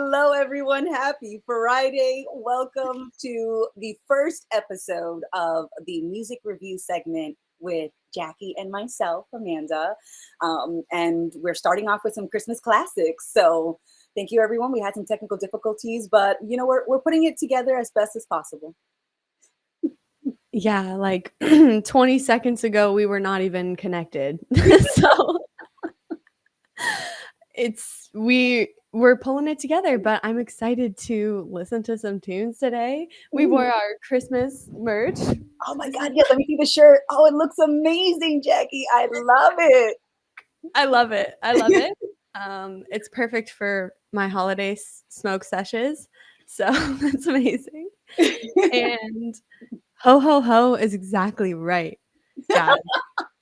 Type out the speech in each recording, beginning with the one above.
Hello, everyone. Happy Friday. Welcome to the first episode of the music review segment with Jackie and myself, Amanda. And we're starting off with some Christmas classics. So thank you, everyone. We had some technical difficulties, but we're putting it together as best as possible. Yeah, like 20 seconds ago, we were not even connected. So we're pulling it together, but I'm excited to listen to some tunes today. We wore Ooh. our Christmas merch. Oh my God, yes, let me see the shirt. Oh, it looks amazing, Jackie. I love it. I love it. I love it. It's perfect for my holiday smoke sessions. So that's amazing. And ho ho ho is exactly right, Jazz.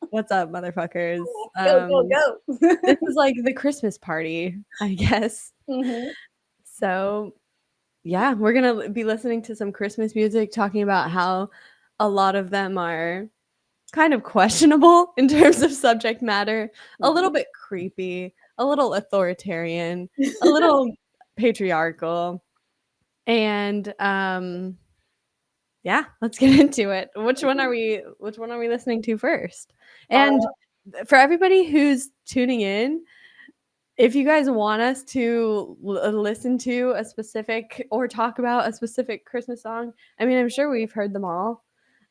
What's up, motherfuckers? Go, go, go. This is like the Christmas party, I guess. Mhm. So, yeah, we're going to be listening to some Christmas music, talking about how a lot of them are kind of questionable in terms of subject matter, a little bit creepy, a little authoritarian, a little patriarchal. And yeah, let's get into it. Which one are we listening to first? And for everybody who's tuning in, if you guys want us to listen to a specific or talk about a specific Christmas song, I mean, I'm sure we've heard them all.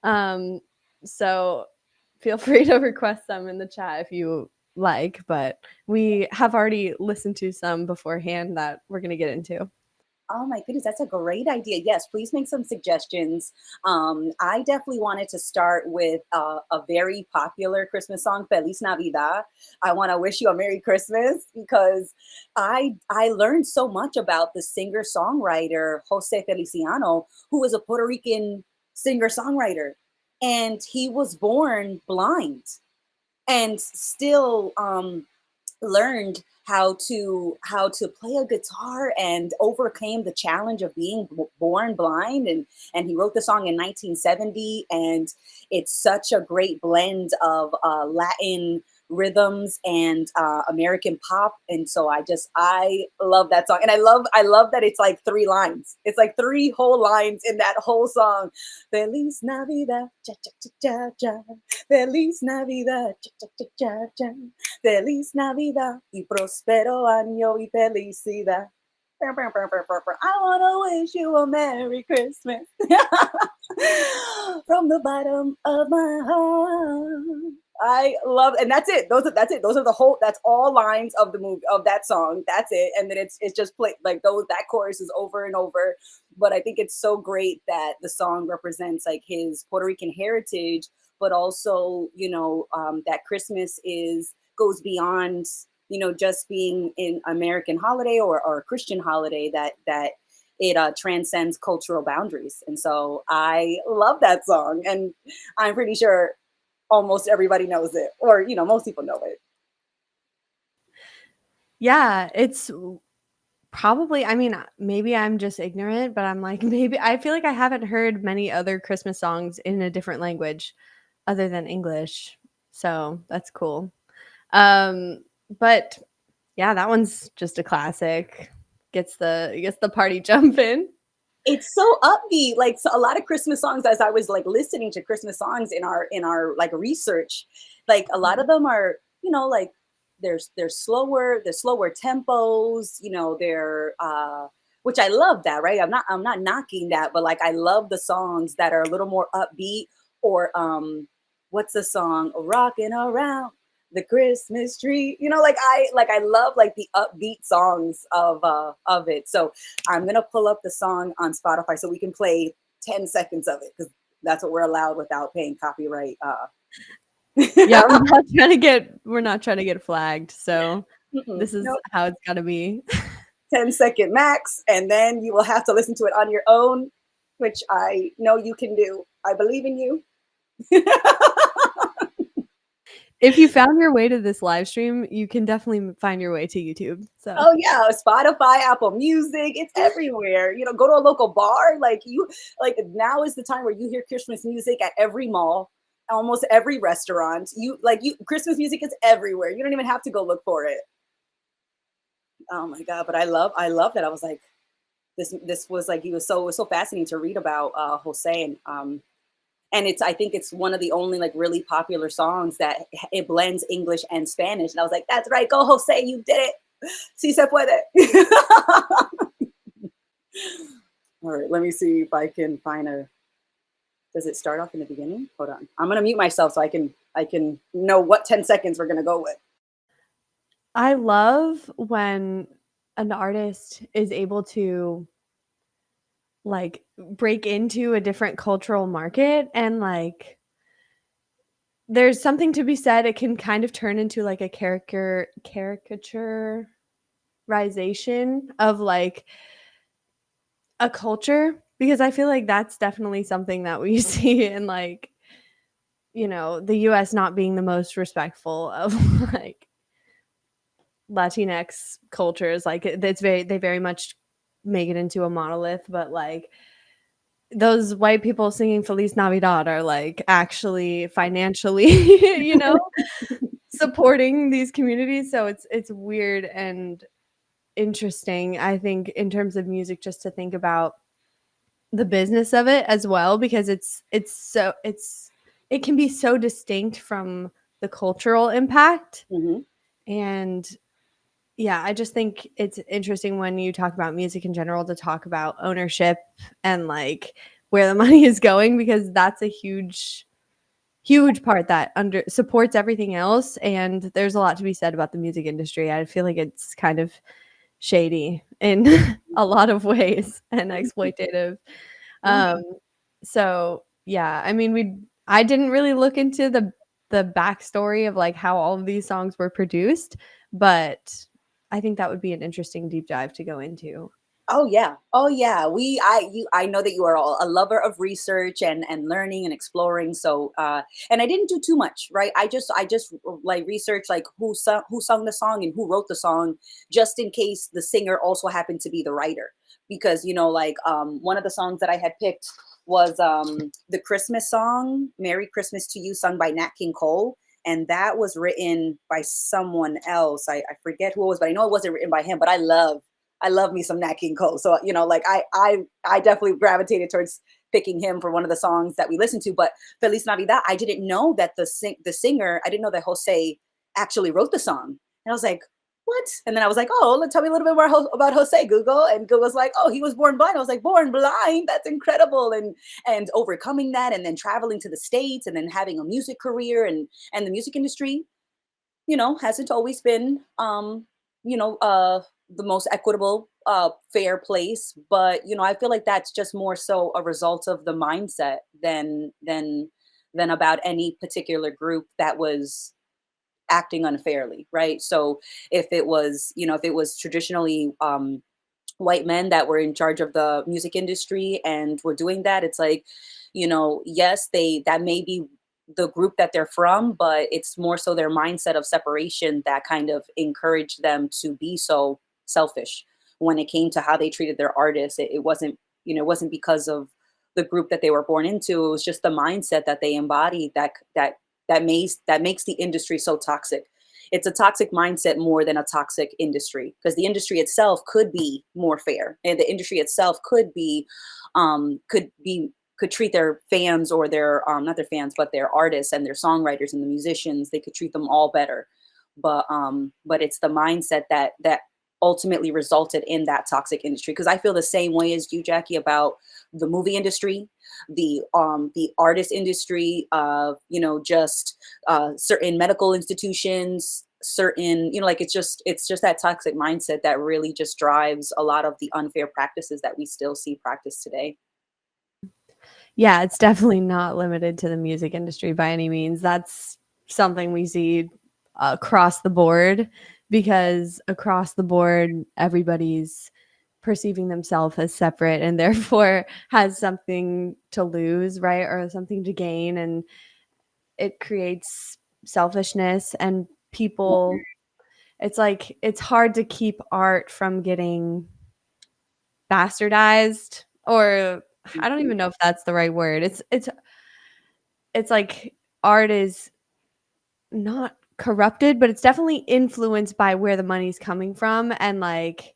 Um, so feel free to request some in the chat if you like, but we have already listened to some beforehand that we're going to get into. Oh my goodness, that's a great idea. Yes, please make some suggestions. I definitely wanted to start with a very popular Christmas song, Feliz Navidad. I want to wish you a Merry Christmas because I learned so much about the singer-songwriter Jose Feliciano, who was a Puerto Rican singer-songwriter. And he was born blind and still learned how to play a guitar and overcame the challenge of being born blind, and he wrote the song in 1970, and it's such a great blend of Latin rhythms and American pop, and so I love that song, and I love that it's like three lines. It's like three whole lines in that whole song. Feliz Navidad, cha cha cha cha cha. Feliz Navidad, cha cha cha cha cha. Feliz Navidad y prospero año y felicidad. I want to wish you a Merry Christmas from the bottom of my heart. I love, and that's it. That's it. Those are the whole. That's all lines of the movie of that song. That's it. And then it's just play like those. That chorus is over and over. But I think it's so great that the song represents like his Puerto Rican heritage, but also that Christmas is goes beyond just being an American holiday or a Christian holiday, that it transcends cultural boundaries. And so I love that song, and I'm pretty sure almost everybody knows it, or most people know it. Yeah, it's probably, I mean, maybe I'm just ignorant, but I'm like, maybe I feel like I haven't heard many other Christmas songs in a different language other than English. So that's cool. But yeah, that one's just a classic. Gets the party jumping. It's so upbeat, like so a lot of Christmas songs. As I was like listening to Christmas songs in our like research, like a lot of them are like they're slower tempos. They're which I love that, right? I'm not knocking that, but like I love the songs that are a little more upbeat. Or what's the song, rocking around the Christmas tree? I love like the upbeat songs of it. So I'm gonna pull up the song on Spotify so we can play 10 seconds of it, because that's what we're allowed without paying copyright. Yeah, we're not trying to get flagged. So this is Nope. how it's gotta be. 10-second max, and then you will have to listen to it on your own, which I know you can do. I believe in you. If you found your way to this live stream, you can definitely find your way to YouTube. So Oh yeah, Spotify, Apple Music, it's everywhere. Go to a local bar. Like now is the time where you hear Christmas music at every mall, almost every restaurant. Christmas music is everywhere. You don't even have to go look for it. Oh my god! But I love that. I was like, this was like, he was so, it was so fascinating to read about Jose, and it's, I think it's one of the only like really popular songs that it blends English and Spanish. And I was like, that's right, go Jose, you did it. Si se puede. All right, let me see if I can find a. Does it start off in the beginning? Hold on, I'm gonna mute myself so I can know what 10 seconds we're gonna go with. I love when an artist is able to like break into a different cultural market and like there's something to be said. It can kind of turn into like a caricaturization of like a culture because I feel like that's definitely something that we see in like, you know, the US not being the most respectful of like Latinx cultures. Like it's very they very much make it into a monolith, but like those white people singing Feliz Navidad are like actually financially, you know, supporting these communities. So it's weird and interesting, I think, in terms of music, just to think about the business of it as well, because it can be so distinct from the cultural impact. Hmm. And yeah, I just think it's interesting when you talk about music in general to talk about ownership and like where the money is going, because that's a huge part that under supports everything else. And there's a lot to be said about the music industry. I feel like it's kind of shady in a lot of ways and exploitative. Yeah. Um, so yeah, I mean, I didn't really look into the backstory of like how all of these songs were produced, but I think that would be an interesting deep dive to go into. Oh yeah. Oh yeah. I know that you are all a lover of research and learning and exploring. So and I didn't do too much, right? I just like researched like who sung the song and who wrote the song, just in case the singer also happened to be the writer. Because like one of the songs that I had picked was the Christmas song, Merry Christmas to You, sung by Nat King Cole. And that was written by someone else. I forget who it was, but I know it wasn't written by him. But I love me some Nat King Cole. So, like I definitely gravitated towards picking him for one of the songs that we listened to. But Feliz Navidad, I didn't know that the singer, I didn't know that Jose actually wrote the song. And I was like, what? And then I was like, oh, tell me a little bit more about Jose, Google. And Google's like, oh, he was born blind. I was like, born blind? That's incredible. And overcoming that, and then traveling to the States, and then having a music career, and the music industry, hasn't always been, the most equitable, fair place. But I feel like that's just more so a result of the mindset than about any particular group that was acting unfairly, right? So if it was traditionally white men that were in charge of the music industry and were doing that, it's like, yes, that may be the group that they're from, but it's more so their mindset of separation that kind of encouraged them to be so selfish when it came to how they treated their artists. It wasn't, it wasn't because of the group that they were born into. It was just the mindset that they embodied that makes the industry so toxic. It's a toxic mindset more than a toxic industry, because the industry itself could be more fair, and the industry itself could treat their fans, or their not their fans, but their artists and their songwriters and the musicians, they could treat them all better. But it's the mindset that ultimately resulted in that toxic industry. Because I feel the same way as you, Jackie, about the movie industry, the artist industry, just certain medical institutions, certain, like it's just that toxic mindset that really just drives a lot of the unfair practices that we still see practiced today. Yeah, it's definitely not limited to the music industry by any means. That's something we see across the board, because across the board, everybody's perceiving themselves as separate and therefore has something to lose, right? Or something to gain. And it creates selfishness and people. It's like it's hard to keep art from getting bastardized, or I don't even know if that's the right word. It's like art is not corrupted, but it's definitely influenced by where the money's coming from. And like,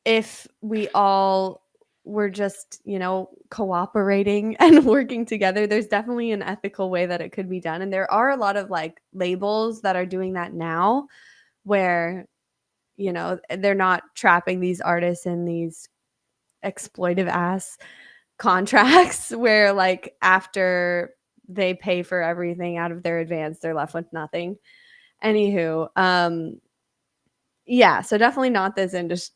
if we all were just, cooperating and working together, there's definitely an ethical way that it could be done. And there are a lot of like labels that are doing that now where, they're not trapping these artists in these exploitive ass contracts where like after they pay for everything out of their advance, they're left with nothing. Anywho, yeah, so definitely not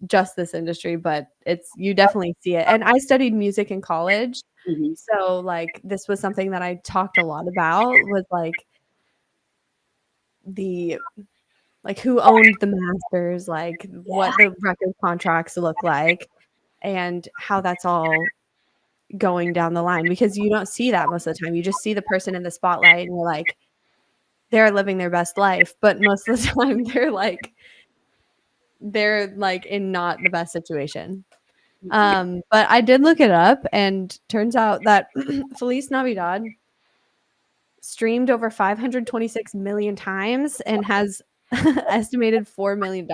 just this industry, but you definitely see it. And I studied music in college. Mhm. So like this was something that I talked a lot about, was like the like who owned the masters, like Yeah. what the record contracts look like, and how that's all going down the line, because you don't see that most of the time. You just see the person in the spotlight and you're like, they're living their best life, but most of the time they're like in not the best situation. But I did look it up, and turns out that Feliz Navidad streamed over 526 million times and has estimated $4 million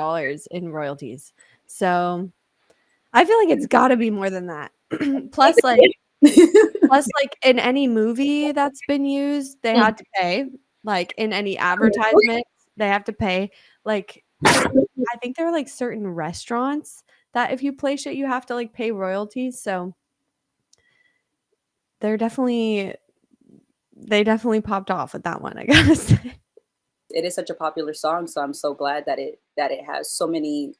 in royalties. So I feel like it's got to be more than that. plus, like, plus, like in any movie that's been used, they had to pay. Like in any advertisement, they have to pay. Like I think there are like certain restaurants that if you play shit, you have to like pay royalties. So they're definitely they definitely popped off with that one, I gotta say. It is such a popular song, so I'm so glad that it has so many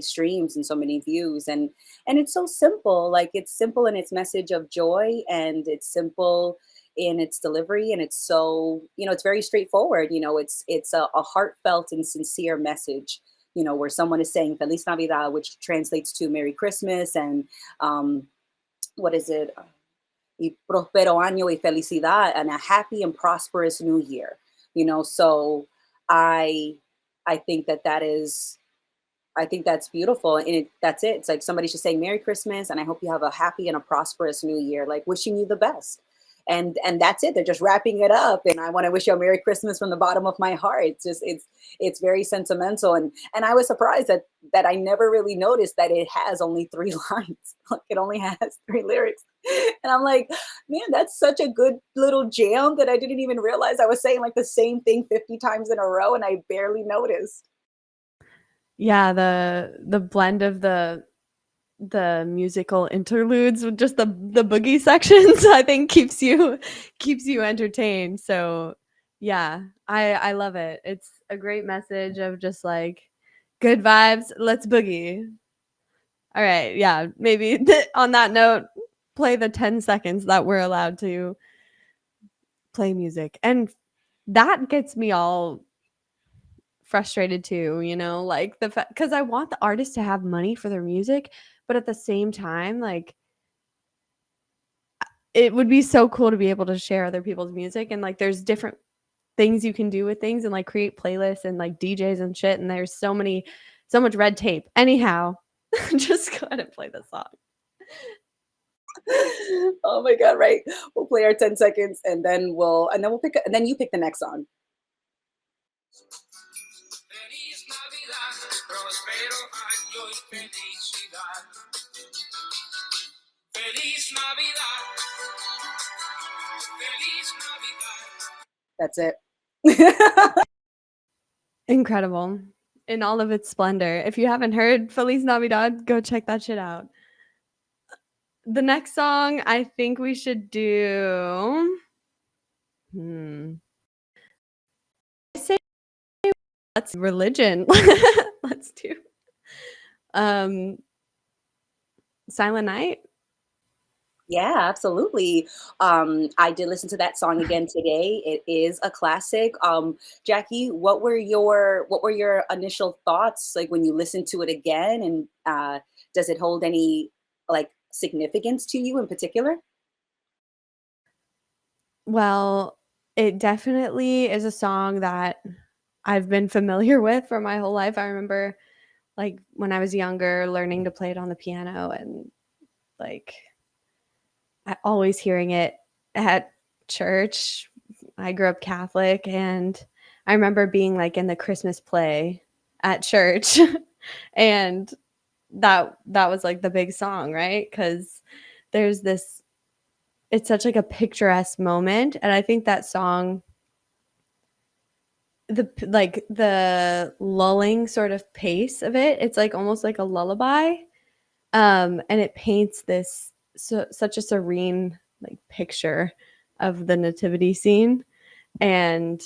streams and so many views, and it's so simple. Like, it's simple in its message of joy, and it's simple in its delivery, and it's so, it's very straightforward. It's a heartfelt and sincere message, where someone is saying Feliz Navidad, which translates to Merry Christmas, and um what is it? Y prospero año y felicidad, and a happy and prosperous new year. So I I think that's beautiful, and that's it. It's like somebody's just saying Merry Christmas, and I hope you have a happy and a prosperous new year, like wishing you the best. And that's it. They're just wrapping it up, and I want to wish you a Merry Christmas from the bottom of my heart. It's very sentimental, and I was surprised that I never really noticed that it has only three lines. Like, it only has three lyrics, and I'm like, man, that's such a good little jam that I didn't even realize I was saying like the same thing 50 times in a row, and I barely noticed. Yeah, the blend of the musical interludes with just the boogie sections, I think keeps you entertained. So yeah, I love it. It's a great message of just like good vibes, let's boogie. All right, yeah, maybe on that note, play the 10 seconds that we're allowed to play music. And that gets me all frustrated too, like the fact, because I want the artist to have money for their music, but at the same time, like it would be so cool to be able to share other people's music, and like there's different things you can do with things and like create playlists and like DJs and shit, and there's so much red tape. Anyhow, just go ahead and play the song. Oh my god, right. We'll play our 10 seconds, and then we'll pick and then you pick the next song. Feliz Navidad, prospero año y felicidad. Feliz Navidad, Feliz Navidad. That's it. Incredible in all of its splendor. If you haven't heard Feliz Navidad, go check that shit out. The next song I think we should do. I say let's religion. Let's do um Silent Night. Yeah, absolutely. I did listen to that song again today. It is a classic. Jackie, what were your initial thoughts like when you listened to it again, and does it hold any like significance to you in particular? Well, it definitely is a song that I've been familiar with for my whole life. I remember like when I was younger learning to play it on the piano, and like always hearing it at church. I grew up Catholic, and I remember being like in the Christmas play at church and that was like the big song, right? Because there's this, it's such like a picturesque moment, and I think that song, the lulling sort of pace of it, it's like almost like a lullaby, and it paints this such a serene like picture of the nativity scene. And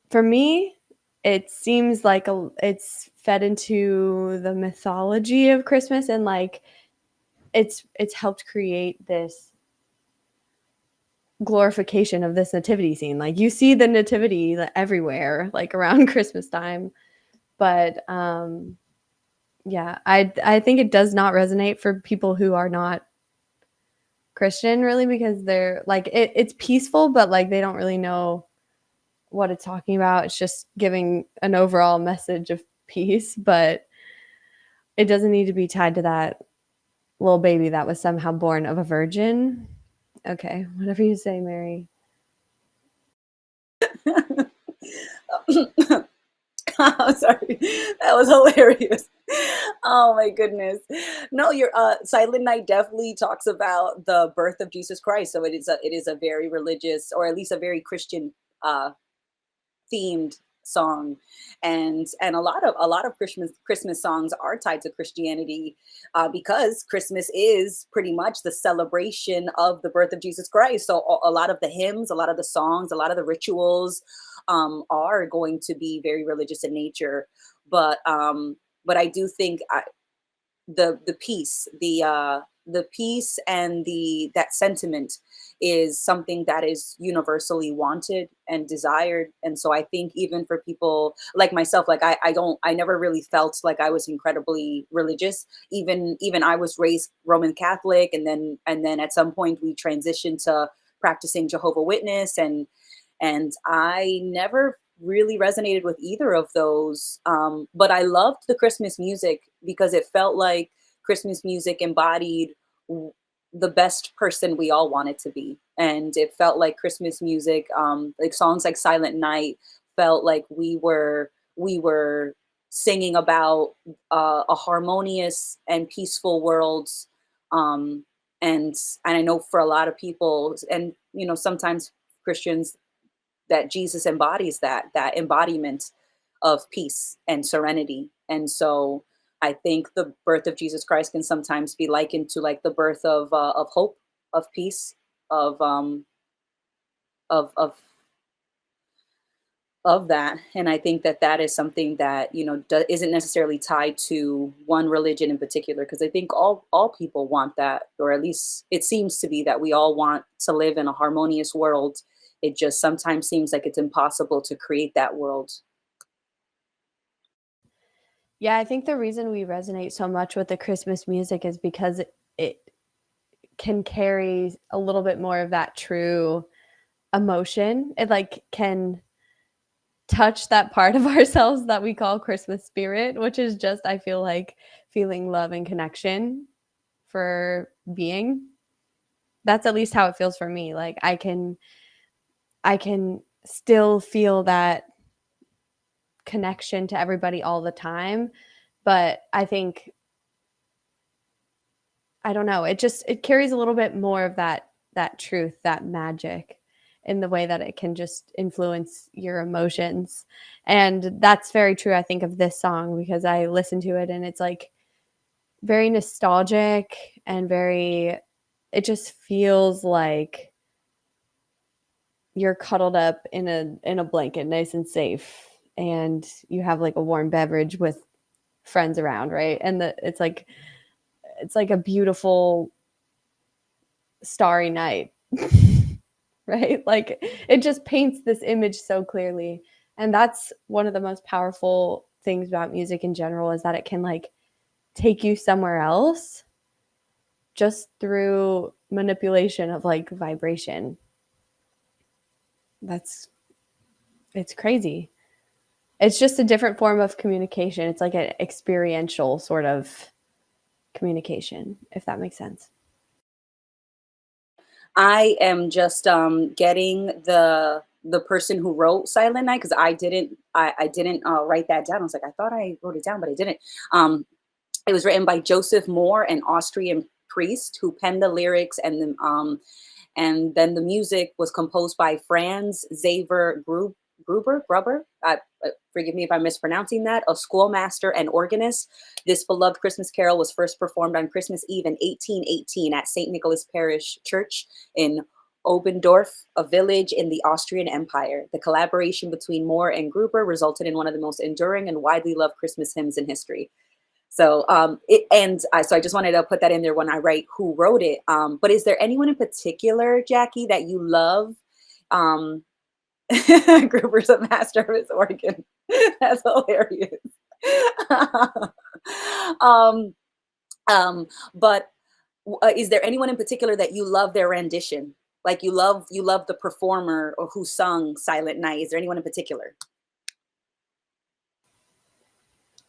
for me, it seems like it's fed into the mythology of Christmas, and like it's helped create this glorification of this nativity scene. Like you see the nativity everywhere, like around Christmas time. But yeah, I think it does not resonate for people who are not Christian, really, because they're like it's peaceful, but like they don't really know what it's talking about. It's just giving an overall message of peace, but it doesn't need to be tied to that little baby that was somehow born of a virgin. Okay, whatever you say, Mary. I'm sorry. That was hilarious. Oh my goodness. No, your Silent Night definitely talks about the birth of Jesus Christ. So it is a very religious, or at least a very Christian uh themed song. And a lot of Christmas songs are tied to Christianity, because Christmas is pretty much the celebration of the birth of Jesus Christ. So a lot of the hymns, a lot of the songs, a lot of the rituals are going to be very religious in nature. But I do think the peace, the peace and the that sentiment is something that is universally wanted and desired. And so I think even for people like myself, like I never really felt like I was incredibly religious. Even I was raised Roman Catholic, and then at some point we transitioned to practicing Jehovah Witness, and I never really resonated with either of those. But I loved the Christmas music because it felt like Christmas music embodied w- the best person we all wanted to be. And it felt like Christmas music, like songs like Silent Night, felt like we were singing about a harmonious and peaceful world. Um, and I know for a lot of people, and sometimes Christians, that Jesus embodies that embodiment of peace and serenity. And so I think the birth of Jesus Christ can sometimes be likened to like the birth of hope, of peace, of of of of that. And I think that that is something that isn't necessarily tied to one religion in particular, because I think all people want that, or at least it seems to be that we all want to live in a harmonious world. It just sometimes seems like it's impossible to create that world. Yeah, I think the reason we resonate so much with the Christmas music is because it can carry a little bit more of that true emotion. It like can touch that part of ourselves that we call Christmas spirit, which is just, I feel like, feeling love and connection for being. That's at least how it feels for me. Like I can still feel that connection to everybody all the time, but I think, I don't know, it carries a little bit more of that truth, that magic, in the way that it can just influence your emotions. And that's very true, I think, of this song, because I listen to it and it's like very nostalgic and very, it just feels like you're cuddled up in a blanket, nice and safe, and you have like a warm beverage with friends around, right? And it's like a beautiful starry night. Right? Like it just paints this image so clearly. And that's one of the most powerful things about music in general, is that it can like take you somewhere else just through manipulation of like vibration. That's it's crazy. It's just a different form of communication. It's like an experiential sort of communication, if that makes sense. I am just getting the person who wrote Silent Night, because I didn't write that down. I was like, I thought I wrote it down, but I didn't. Um, it was written by Joseph Moore, an Austrian priest who penned the lyrics, and then the music was composed by Franz Xaver Gruber. Forgive me if I'm mispronouncing that. A schoolmaster and organist. This beloved Christmas carol was first performed on Christmas Eve in 1818 at St. Nicholas Parish Church in Obendorf, a village in the Austrian Empire. The collaboration between Moore and Gruber resulted in one of the most enduring and widely loved Christmas hymns in history. So so I just wanted to put that in there when I write who wrote it. But is there anyone in particular, Jackie, that you love? Um, Gruber's a master of his organ. That's hilarious. um, but is there anyone in particular that you love their rendition? Like you love the performer or who sung Silent Night. Is there anyone in particular?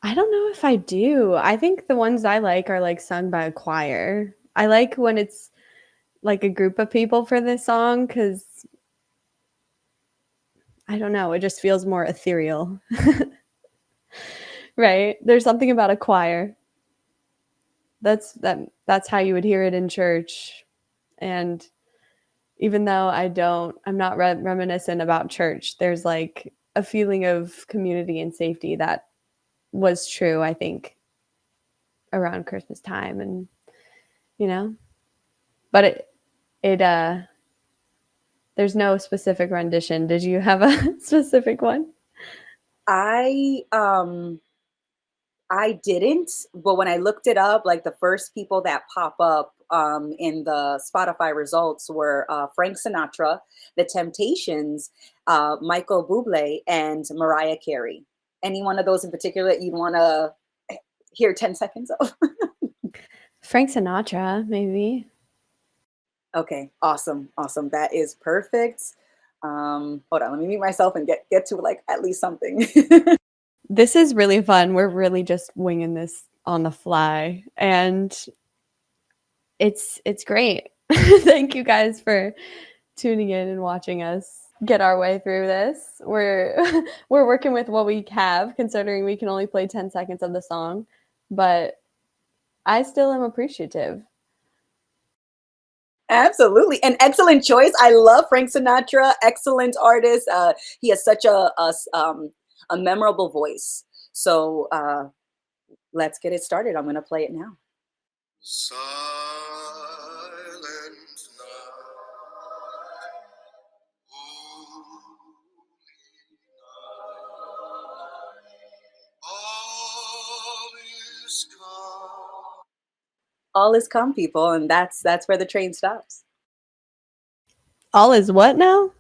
I don't know if I do. I think the ones I like are like sung by a choir. I like when it's like a group of people for this song because I don't know, it just feels more ethereal. Right? There's something about a choir. That's how you would hear it in church. And even though I'm not reminiscent about church, there's like a feeling of community and safety that was true, I think, around Christmas time. And you know, but it there's no specific rendition. Did you have a specific one? I I didn't, but when I looked it up, like the first people that pop up in the Spotify results were Frank Sinatra, The Temptations, Michael Bublé, and Mariah Carey. Any one of those in particular that you'd want to hear 10 seconds of? Frank Sinatra, maybe. Okay, awesome, awesome. That is perfect. Hold on, let me mute myself and get to like at least something. This is really fun. We're really just winging this on the fly, and it's great. Thank you guys for tuning in and watching us get our way through this. We're we're working with what we have, considering we can only play 10 seconds of the song, but I still am appreciative. Absolutely. An excellent choice. I love Frank Sinatra, excellent artist. He has such a memorable voice. So let's get it started. I'm going to play it now. Silent night, all is calm. All is calm, people, and that's where the train stops. All is what now?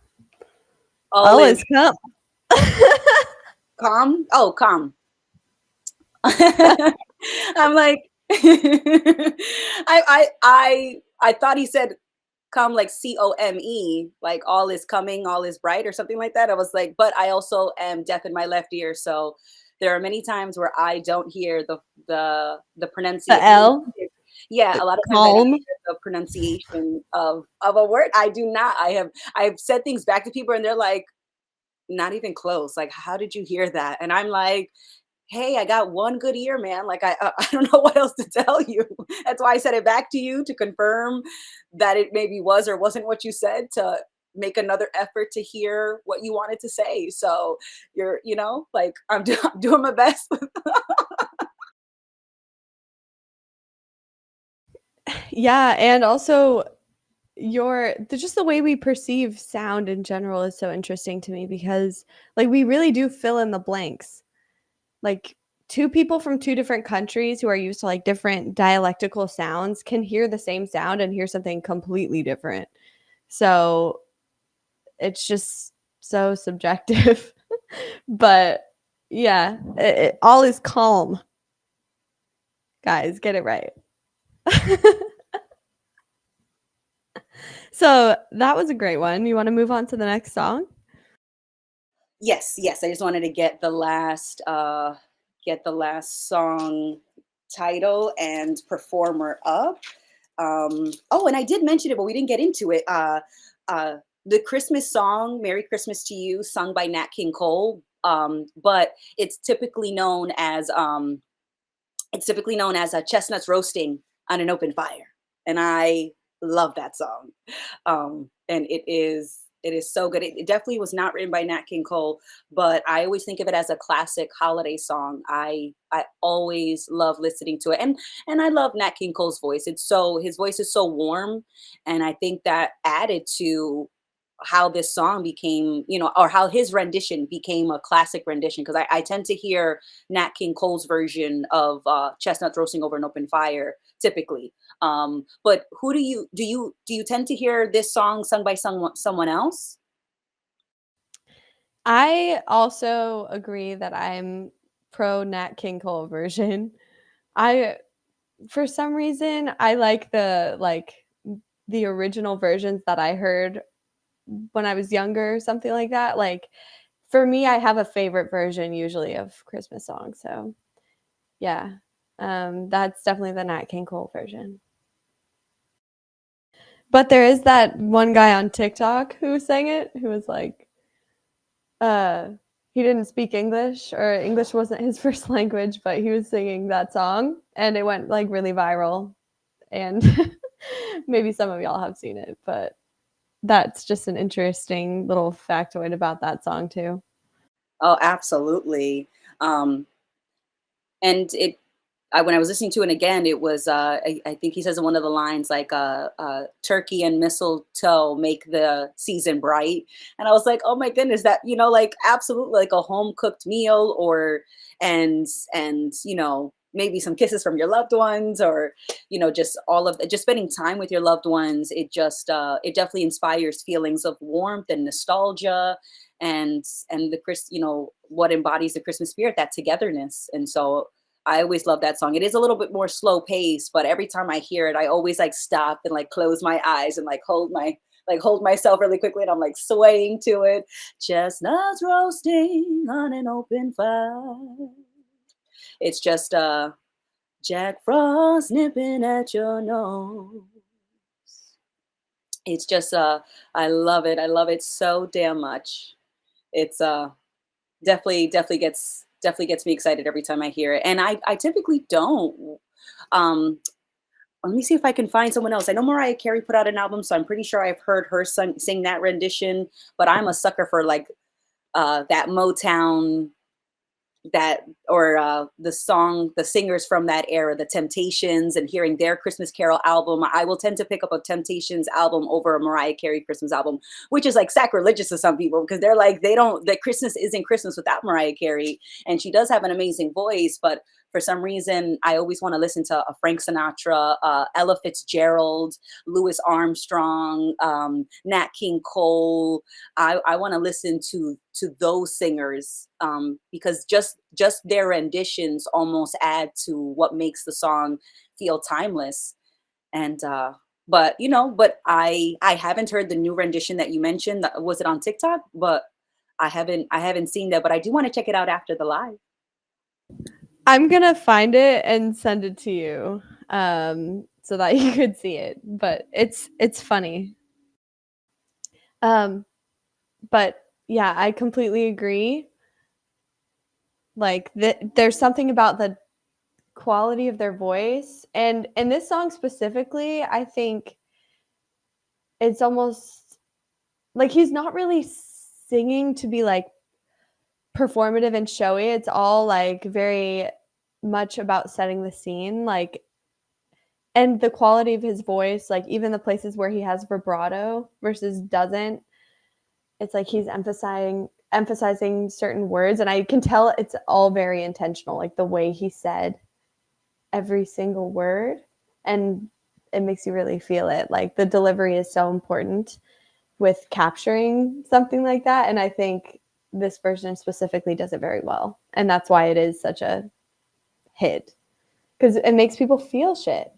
All All is is come. calm. Oh, calm. I'm like, I thought he said come like COME, like all is coming, all is bright, or something like that. I was like, but I also am deaf in my left ear, so there are many times where I don't hear the The pronunciation. L. Yeah, a lot of times I don't Calm. hear the pronunciation of a word. I do not. I've said things back to people, and they're like, not even close. Like, how did you hear that? And I'm like, hey, I got one good ear, man. Like, I don't know what else to tell you. That's why I said it back to you to confirm that it maybe was or wasn't what you said, to make another effort to hear what you wanted to say. So like I'm doing my best. Yeah, and also just the way we perceive sound in general is so interesting to me because like we really do fill in the blanks. Like two people from two different countries who are used to like different dialectical sounds can hear the same sound and hear something completely different. So it's just so subjective. But yeah, all is calm. Guys, get it right. So that was a great one. You want to move on to the next song? Yes, yes. I just wanted to get the last song title and performer up. Oh, and I did mention it, but we didn't get into it. the Christmas song "Merry Christmas to You" sung by Nat King Cole, but it's typically known as chestnuts roasting on an open fire, and I love that song. And it is so good. It definitely was not written by Nat King Cole, but I always think of it as a classic holiday song. I always love listening to it, and I love Nat King Cole's voice. His voice is so warm, and I think that added to how this song became, or how his rendition became a classic rendition. Because I tend to hear Nat King Cole's version of chestnuts roasting over an open fire typically. But who do you tend to hear this song sung by someone else? I also agree that I'm pro Nat King Cole version. I For some reason, I like the original versions that I heard when I was younger, something like that. Like, for me, I have a favorite version usually of Christmas songs, so yeah, that's definitely the Nat King Cole version. But there is that one guy on TikTok who sang it, who was like, uh, he didn't speak English, or English wasn't his first language, but he was singing that song, and it went like really viral. And maybe some of y'all have seen it, but that's just an interesting little factoid about that song too. Oh, absolutely. Um, and when I was listening to it again, it was I think he says in one of the lines like turkey and mistletoe make the season bright, and I was like, oh my goodness, that like absolutely like a home cooked meal, or and maybe some kisses from your loved ones, or just all of just spending time with your loved ones. It definitely inspires feelings of warmth and nostalgia, and the Chris what embodies the Christmas spirit, that togetherness. And so I always love that song. It is a little bit more slow paced, but every time I hear it, I always like stop and like close my eyes and hold myself really quickly, and I'm like swaying to it. Chestnuts roasting on an open fire. It's just Jack Frost nipping at your nose. It's just I love it. I love it so damn much. It's definitely gets me excited every time I hear it. And I typically don't. Um, Let me see if I can find someone else. I know Mariah Carey put out an album, so I'm pretty sure I've heard her sing that rendition. But I'm a sucker for like that Motown, that or the singers from that era, the Temptations, and hearing their Christmas Carol album. I will tend to pick up a Temptations album over a Mariah Carey Christmas album, which is like sacrilegious to some people, because they're like, they don't that Christmas isn't Christmas without Mariah Carey. And she does have an amazing voice, but for some reason I always want to listen to a Frank Sinatra, Ella Fitzgerald, Louis Armstrong, Nat King Cole. I want to listen to those singers, because just their renditions almost add to what makes the song feel timeless. And but I haven't heard the new rendition that you mentioned. Was it on TikTok? But I haven't seen that, but I do want to check it out after the live. I'm gonna find it and send it to you, so that you could see it. But it's funny. Um, but yeah, I completely agree. Like, there's something about the quality of their voice, and in this song specifically, I think it's almost like he's not really singing to be like performative and showy. It's all like very much about setting the scene, like, and the quality of his voice, like even the places where he has vibrato versus doesn't, it's like he's emphasizing certain words, and I can tell it's all very intentional, like the way he said every single word, and it makes you really feel it. Like, the delivery is so important with capturing something like that, and I think this version specifically does it very well, and that's why it is such a hit, because it makes people feel shit.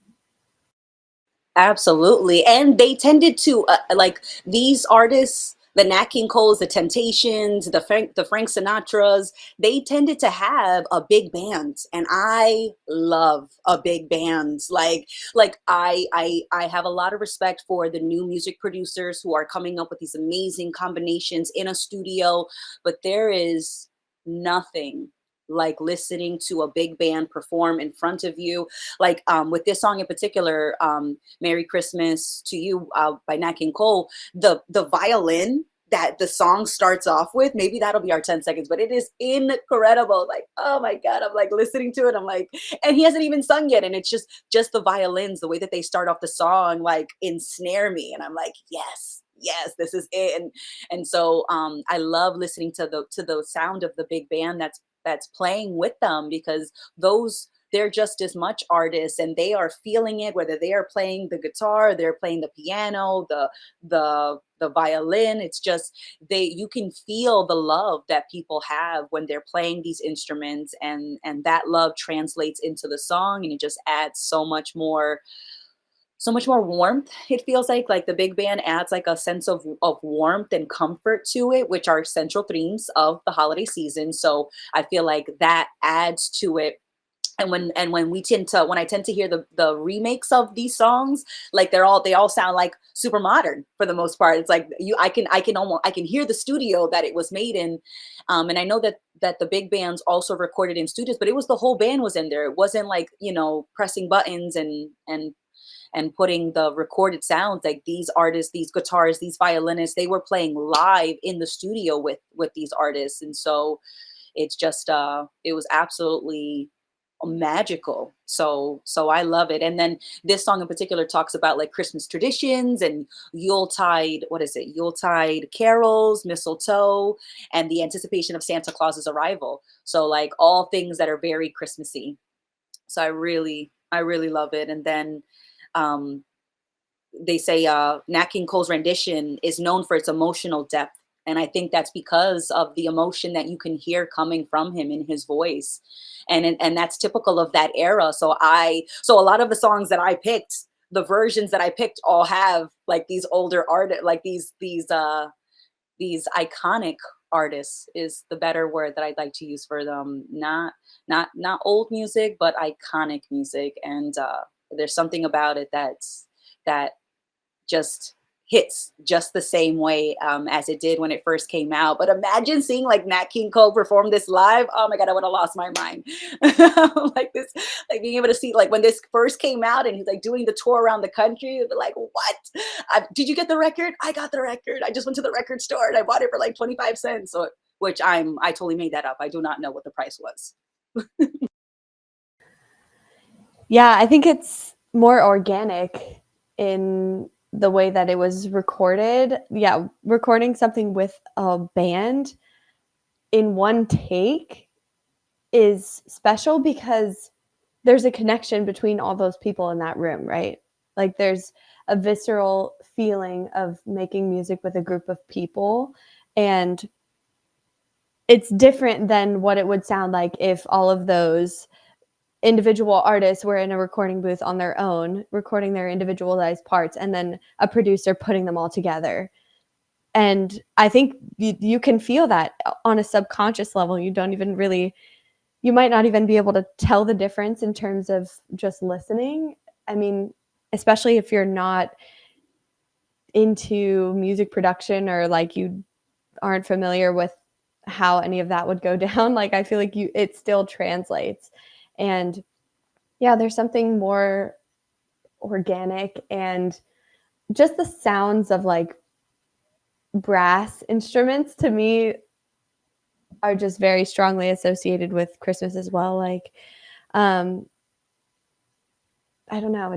Absolutely. And they tended to like these artists. the Nat King Coles, the Temptations, the Frank Sinatras, they tended to have a big band, and I love a big band. Like I have a lot of respect for the new music producers who are coming up with these amazing combinations in a studio, but there is nothing like listening to a big band perform in front of you. Like with this song in particular, "Merry Christmas to You" by Nat King Cole, the violin that the song starts off with, maybe that'll be our 10 seconds, but it is incredible. Like, oh my God, I'm like listening to it. I'm like, and he hasn't even sung yet. And it's just the violins, the way that they start off the song, like ensnare me. And I'm like, yes, yes, this is it. And so I love listening to the sound of the big band that's playing with them, because those they're just as much artists, and they are feeling it, whether they are playing the guitar, they're playing the piano, the violin. It's just, you can feel the love that people have when they're playing these instruments, and that love translates into the song, and it just adds so much more warmth. It feels like the big band adds like a sense of warmth and comfort to it, which are central themes of the holiday season. So I feel like that adds to it. And when I tend to hear the remakes of these songs, like they all sound like super modern for the most part. It's like I can hear the studio that it was made in. And I know that the big bands also recorded in studios, but it was the whole band was in there. It wasn't like, pressing buttons and putting the recorded sounds. Like these artists, these guitarists, these violinists, they were playing live in the studio with these artists. And so it's just it was absolutely magical. So I love it. And then this song in particular talks about like Christmas traditions and Yuletide, what is it? Yuletide carols, mistletoe, and the anticipation of Santa Claus's arrival. So like all things that are very Christmassy. So I really love it. And then um they say Nat King Cole's rendition is known for its emotional depth. And I think that's because of the emotion that you can hear coming from him in his voice. And that's typical of that era. So a lot of the songs that I picked, the versions that I picked all have like these older art, like these iconic artists is the better word that I'd like to use for them. Not old music, but iconic music. And there's something about it that just hits just the same way as it did when it first came out. But imagine seeing like Nat King Cole perform this live. Oh my God, I would have lost my mind. Like this, like being able to see like when this first came out and he's like doing the tour around the country. You'd be like, what? Did you get the record? I got the record. I just went to the record store and I bought it for like 25 cents. So, which I totally made that up. I do not know what the price was. Yeah, I think it's more organic in the way that it was recorded. Yeah, recording something with a band in one take is special because there's a connection between all those people in that room, right? Like there's a visceral feeling of making music with a group of people, and it's different than what it would sound like if all of those individual artists were in a recording booth on their own, recording their individualized parts, and then a producer putting them all together. And I think you can feel that on a subconscious level. You might not even be able to tell the difference in terms of just listening. I mean, especially if you're not into music production or like you aren't familiar with how any of that would go down. Like I feel like it still translates. And yeah, there's something more organic, and just the sounds of like brass instruments to me are just very strongly associated with Christmas as well. Like, um, I don't know,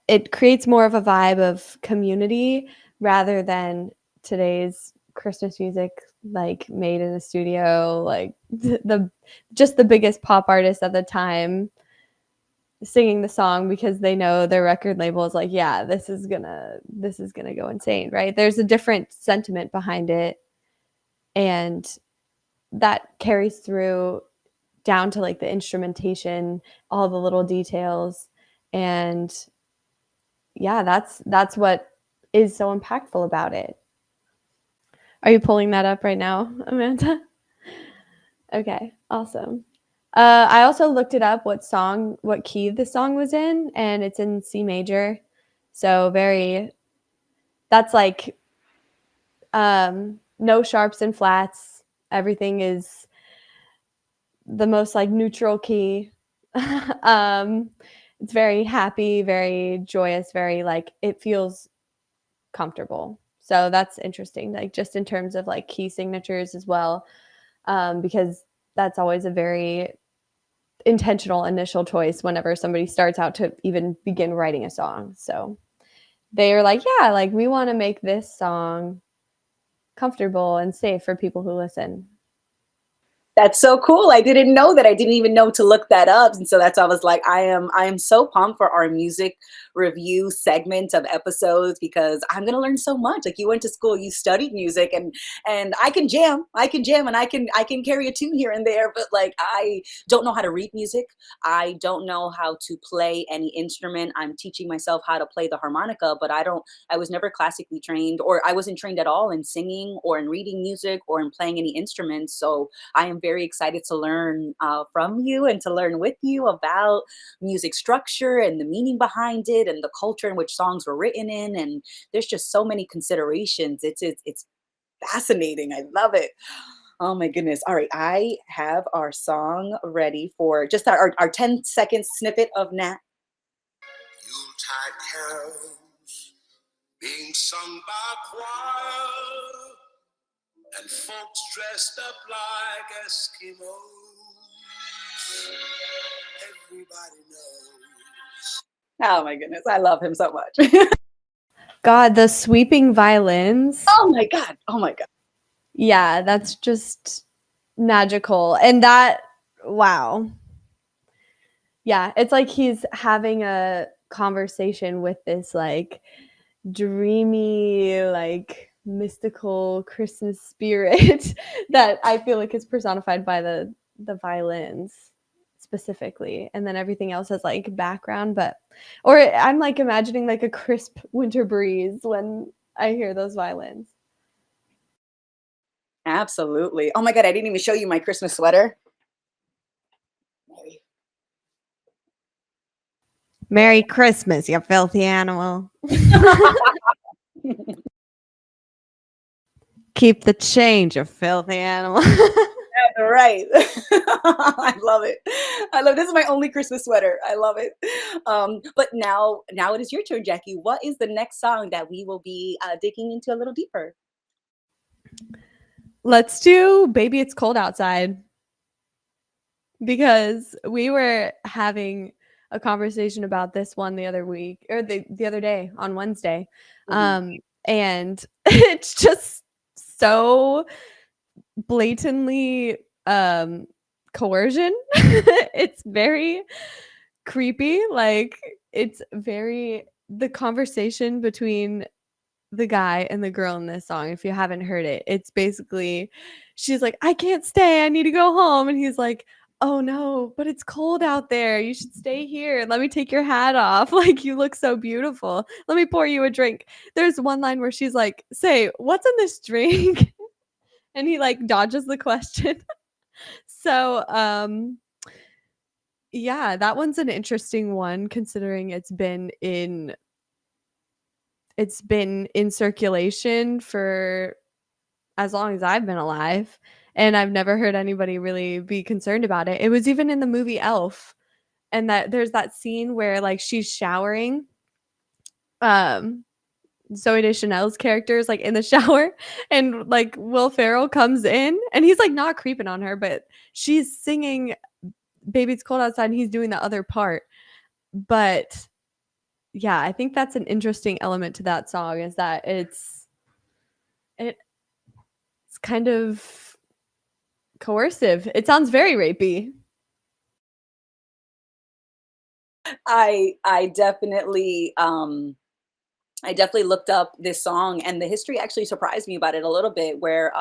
it creates more of a vibe of community rather than today's Christmas music like made in a studio, like the just the biggest pop artist at the time singing the song because they know their record label is like, yeah, this is gonna go insane, right? There's a different sentiment behind it, and that carries through down to like the instrumentation, all the little details, and yeah, that's what is so impactful about it. Are you pulling that up right now, Amanda? Okay, awesome. I also looked it up what key the song was in, and it's in C major. So very that's like no sharps and flats. Everything is the most like neutral key. um, it's very happy, very joyous, very like it feels comfortable. So that's interesting, like just in terms of like key signatures as well, because that's always a very intentional initial choice whenever somebody starts out to even begin writing a song. So they are like, yeah, like we want to make this song comfortable and safe for people who listen. That's so cool. I didn't know that. I didn't even know to look that up. And so that's why I was like, I am so pumped for our music review segment of episodes because I'm gonna learn so much. Like you went to school, you studied music and I can jam. I can jam and I can carry a tune here and there, but like I don't know how to read music. I don't know how to play any instrument. I'm teaching myself how to play the harmonica, but I was never classically trained or I wasn't trained at all in singing or in reading music or in playing any instruments. So I am very excited to learn from you and to learn with you about music structure and the meaning behind it and the culture in which songs were written in. And there's just so many considerations. It's fascinating. I love it. Oh my goodness. All right. I have our song ready for just our 10-second snippet of Nat. Yuletide carols being sung by choir and folks dressed up like Eskimos. Everybody knows. Oh my goodness, I love him so much. God, the sweeping violins. Oh my god. Oh my god. Yeah, that's just magical. And that, wow. Yeah, it's like he's having a conversation with this like dreamy, like mystical Christmas spirit that I feel like is personified by the violins specifically, and then everything else has like background. But or I'm like imagining like a crisp winter breeze when I hear those violins. Absolutely. Oh my god, I didn't even show you my Christmas sweater. Merry Christmas, you filthy animal. Keep the change, you filthy animal. Right. I love it. I love this is my only Christmas sweater. I love it. But now it is your turn, Jackie. What is the next song that we will be digging into a little deeper? Let's do Baby It's Cold Outside because we were having a conversation about this one the other week or the other day on Wednesday. Mhm. And it's just so blatantly coercion. It's very creepy. Like it's very the conversation between the guy and the girl in this song, if you haven't heard it, it's basically she's like, I can't stay, I need to go home. And he's like, oh no, but it's cold out there. You should stay here. Let me take your hat off. Like, you look so beautiful. Let me pour you a drink. There's one line where she's like, say, what's in this drink? And he like dodges the question. So, yeah, that one's an interesting one considering it's been in circulation for as long as I've been alive, and I've never heard anybody really be concerned about it. It was even in the movie Elf, and that there's that scene where like she's showering, um, Zoe Deschanel's character is like in the shower, and like Will Ferrell comes in, and he's like not creeping on her, but she's singing "Baby It's Cold Outside," and he's doing the other part. But yeah, I think that's an interesting element to that song is that it's kind of coercive. It sounds very rapey. I definitely I definitely looked up this song and the history actually surprised me about it a little bit where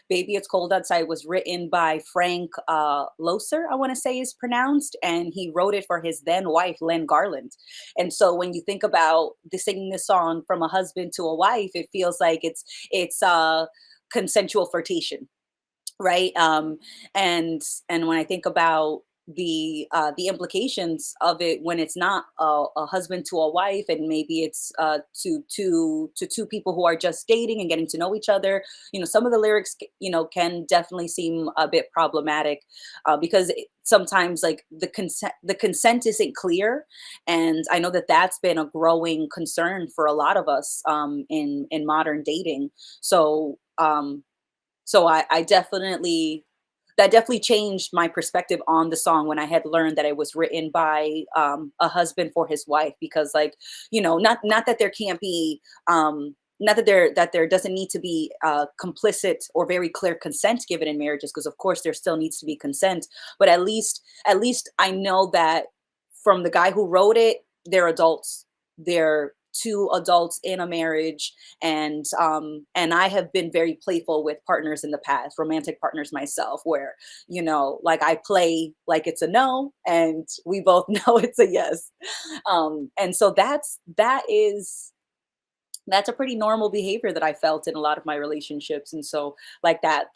Baby It's Cold Outside was written by Frank Loesser, I want to say is pronounced, and he wrote it for his then wife, Len Garland. And so when you think about singing this song from a husband to a wife, it feels like it's consensual flirtation, right? And when I think about the implications of it when it's not a husband to a wife, and maybe it's to two people who are just dating and getting to know each other, some of the lyrics, can definitely seem a bit problematic, because sometimes, like, the consent isn't clear. And I know that that's been a growing concern for a lot of us, in modern dating. So I definitely, that definitely changed my perspective on the song when I had learned that it was written by a husband for his wife. Because, like, not that there can't be, not that there doesn't need to be complicit or very clear consent given in marriages, because of course there still needs to be consent. But at least I know that from the guy who wrote it, they're adults. They're two adults in a marriage. And I have been very playful with partners in the past, romantic partners myself, where, like, I play like it's a no, and we both know it's a yes. And so that's a pretty normal behavior that I felt in a lot of my relationships. And so, like, that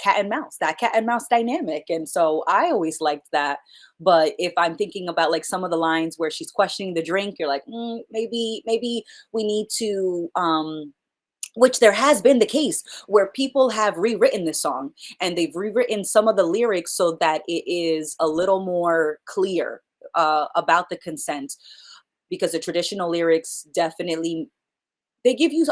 cat and mouse dynamic. And so I always liked that. But if I'm thinking about, like, some of the lines where she's questioning the drink, you're like, maybe we need to, which there has been the case where people have rewritten this song, and they've rewritten some of the lyrics so that it is a little more clear about the consent. Because the traditional lyrics definitely, they give you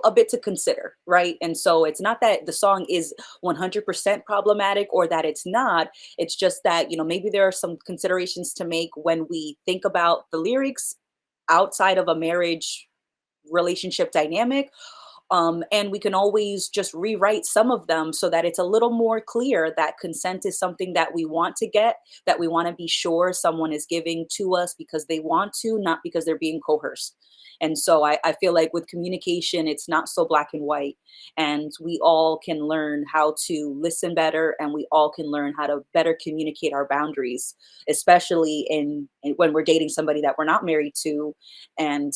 a bit to consider, right? And so it's not that the song is 100% problematic, or that it's not. It's just that, maybe there are some considerations to make when we think about the lyrics outside of a marriage relationship dynamic. And we can always just rewrite some of them so that it's a little more clear that consent is something that we want to get, that we want to be sure someone is giving to us because they want to, not because they're being coerced. And so I feel like with communication, it's not so black and white. And we all can learn how to listen better, and we all can learn how to better communicate our boundaries, especially when we're dating somebody that we're not married to. And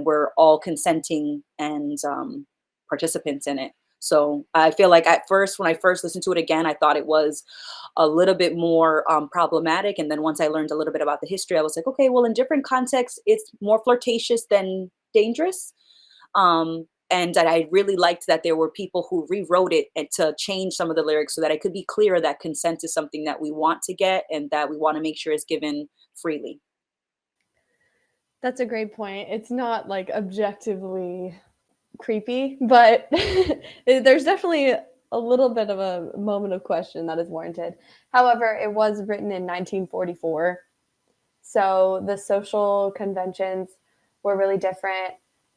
we're all consenting and participants in it. So I feel like at first, when I first listened to it again, I thought it was a little bit more problematic. And then once I learned a little bit about the history, I was like, okay, well, in different contexts, it's more flirtatious than dangerous. And that I really liked that there were people who rewrote it and to change some of the lyrics so that it could be clear that consent is something that we want to get and that we want to make sure is given freely. That's a great point. It's not like objectively creepy, but there's definitely a little bit of a moment of question that is warranted. However, it was written in 1944, so the social conventions were really different.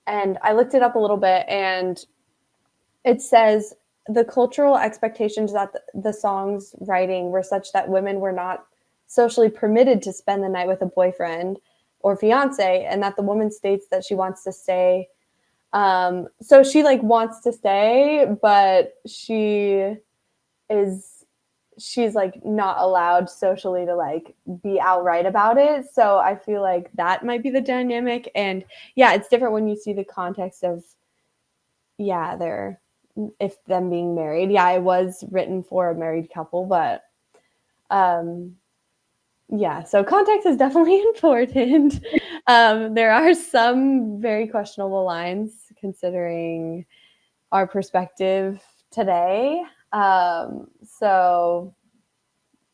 And I looked it up a little bit, and it says the cultural expectations that the song's writing were such that women were not socially permitted to spend the night with a boyfriend or fiance, and that the woman states that she wants to stay. So she like wants to stay, but is she's like not allowed socially to like be outright about it. So I feel like that might be the dynamic. And yeah, it's different when you see the context of, yeah, they're, if them being married. Yeah, it was written for a married couple, but um yeah, so context is definitely important. There are some very questionable lines considering our perspective today. So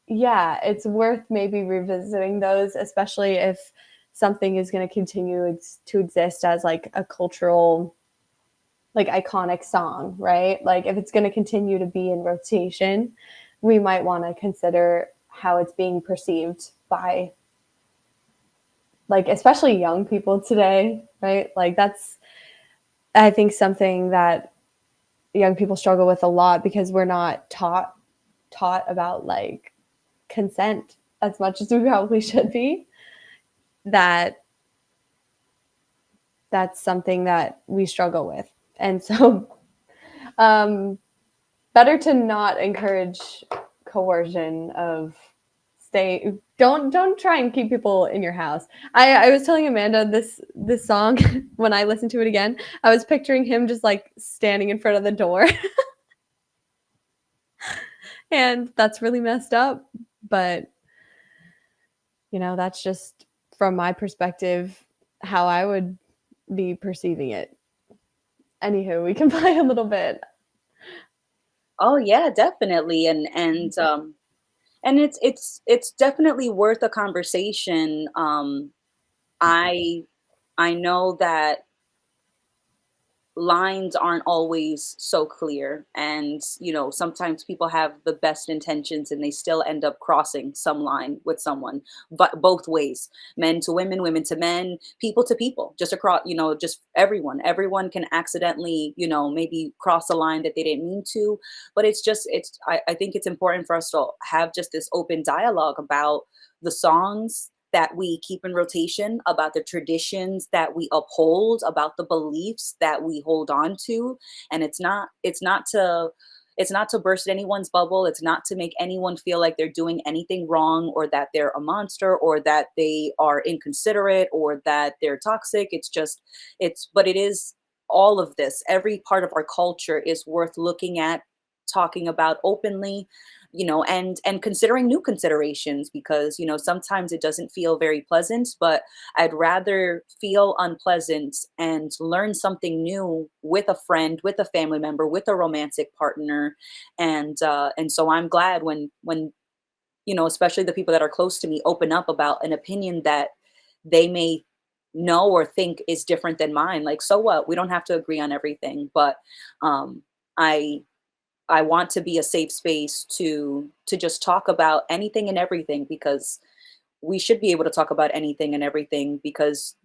yeah, it's worth maybe revisiting those, especially if something is going to continue to exist as like a cultural, like iconic song, right? Like if it's going to continue to be in rotation, we might want to consider how it's being perceived by like especially young people today, right? Like that's I think something that young people struggle with a lot because we're not taught about like consent as much as we probably should be. That that's something that we struggle with. And so better to not encourage coercion of stay don't try and keep people in your house. I was telling Amanda this song when I listened to it again, I was picturing him just like standing in front of the door. And that's really messed up, but that's just from my perspective how I would be perceiving it. Anywho, we can play a little bit. Oh yeah, definitely. And it's definitely worth a conversation. I I know that lines aren't always so clear, and sometimes people have the best intentions and they still end up crossing some line with someone, but both ways, men to women, women to men, people to people, just across, just everyone can accidentally, maybe cross a line that they didn't mean to. But I think it's important for us to have just this open dialogue about the songs that we keep in rotation, about the traditions that we uphold, about the beliefs that we hold on to. And it's not to burst anyone's bubble. It's not to make anyone feel like they're doing anything wrong, or that they're a monster, or that they are inconsiderate, or that they're toxic. But it is all of this. Every part of our culture is worth looking at, talking about openly, and considering new considerations, because sometimes it doesn't feel very pleasant, but I'd rather feel unpleasant and learn something new with a friend, with a family member, with a romantic partner. And so I'm glad when especially the people that are close to me open up about an opinion that they may know or think is different than mine. Like, so what? We don't have to agree on everything, but um I I want to be a safe space to just talk about anything and everything, because we should be able to talk about anything and everything, because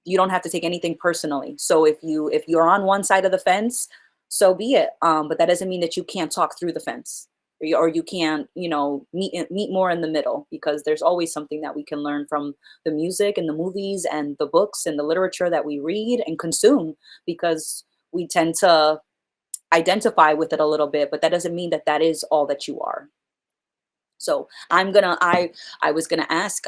you don't have to take anything personally. So if you're on one side of the fence, so be it. But that doesn't mean that you can't talk through the fence, or you can't, meet more in the middle, because there's always something that we can learn from the music and the movies and the books and the literature that we read and consume, because we tend to identify with it a little bit, but that doesn't mean that that is all that you are. So I was gonna ask,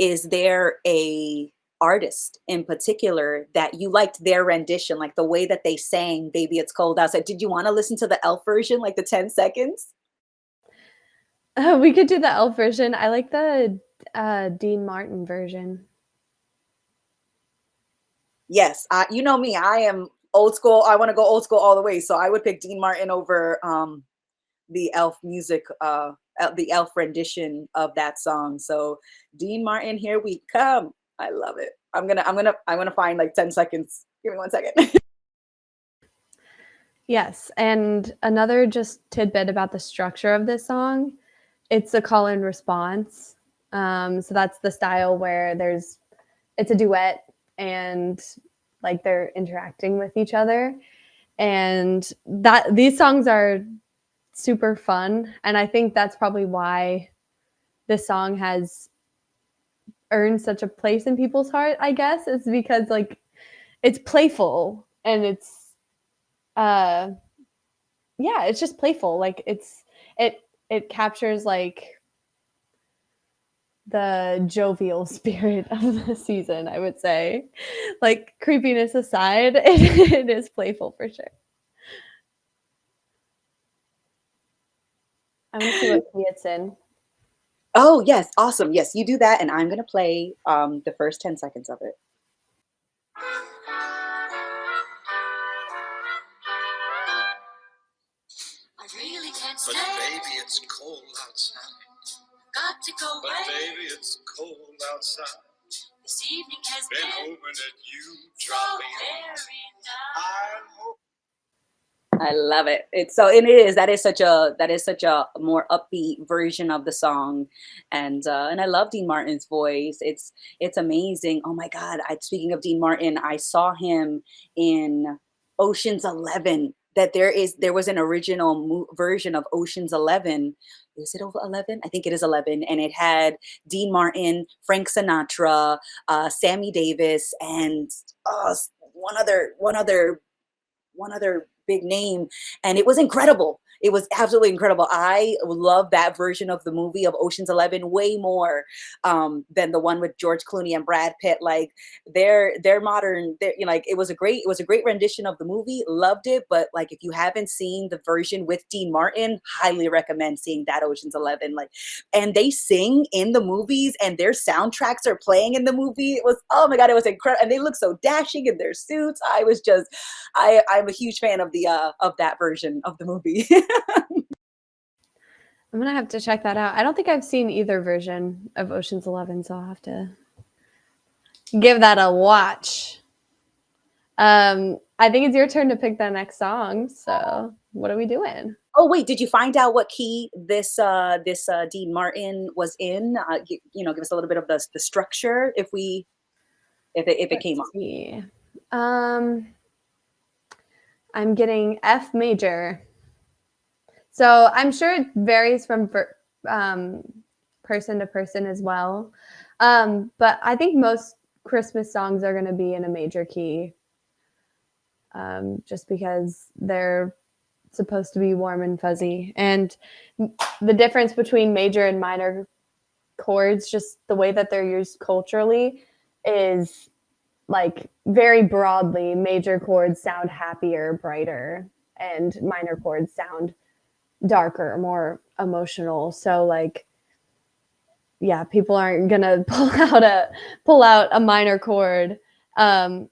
is there a artist in particular that you liked their rendition, like the way that they sang "Baby It's Cold Outside"? Did you want to listen to the Elf version, like the 10 seconds? We could do the elf version. I like the Dean Martin version. Yes, you know me, I am old school. I want to go old school all the way. So I would pick Dean Martin over the Elf music, the Elf rendition of that song. So Dean Martin, here we come. I love it. I'm gonna find like 10 seconds. Give me 1 second. Yes, and another just tidbit about the structure of this song, it's a call and response. So that's the style where it's a duet, and like they're interacting with each other. And that these songs are super fun, and I think that's probably why this song has earned such a place in people's heart, I guess, is because like it's playful, and it's uh yeah, it's just playful. Like it it captures like the jovial spirit of the season, I would say. Like creepiness aside, it is playful for sure. I'm gonna see what key it's in. Oh yes, awesome. Yes, you do that, and I'm gonna play the first 10 seconds of it. I really can't stand. But baby, it's cold outside. Got to go away. But baby, it's cold outside. This evening has been hoping that you drop me. I love it. That is such a more upbeat version of the song, and I love Dean Martin's voice. It's amazing. Oh my God! Speaking of Dean Martin, I saw him in Ocean's 11. There was an original version of Ocean's 11. Is it over 11? I think it is 11, and it had Dean Martin, Frank Sinatra, Sammy Davis, and one other big name, and it was incredible. it was absolutely incredible. I love that version of the movie of Ocean's 11 way more than the one with George Clooney and Brad Pitt. Like their modern, you know, like it was a great rendition of the movie. Loved it, but like if you haven't seen the version with Dean Martin, highly recommend seeing that Ocean's 11. Like, and they sing in the movies, and their soundtracks are playing in the movie. It was, oh my god, it was incredible, and they look so dashing in their suits. I was just, I'm a huge fan of that version of the movie. I'm gonna have to check that out. I don't think I've seen either version of Ocean's 11, so I'll have to give that a watch. I think it's your turn to pick the next song. So what are we doing? Oh wait, did you find out what key this Dean Martin was in? You know, give us a little bit of the structure if we if it came Let's up. see. Um, I'm getting F major. So I'm sure it varies from um, person to person as well. But I think most Christmas songs are going to be in a major key, just because they're supposed to be warm and fuzzy. And the difference between major and minor chords, just the way that they're used culturally, is like very broadly, major chords sound happier, brighter, and minor chords sound darker, more emotional. So like, yeah, people aren't gonna pull out a minor chord. And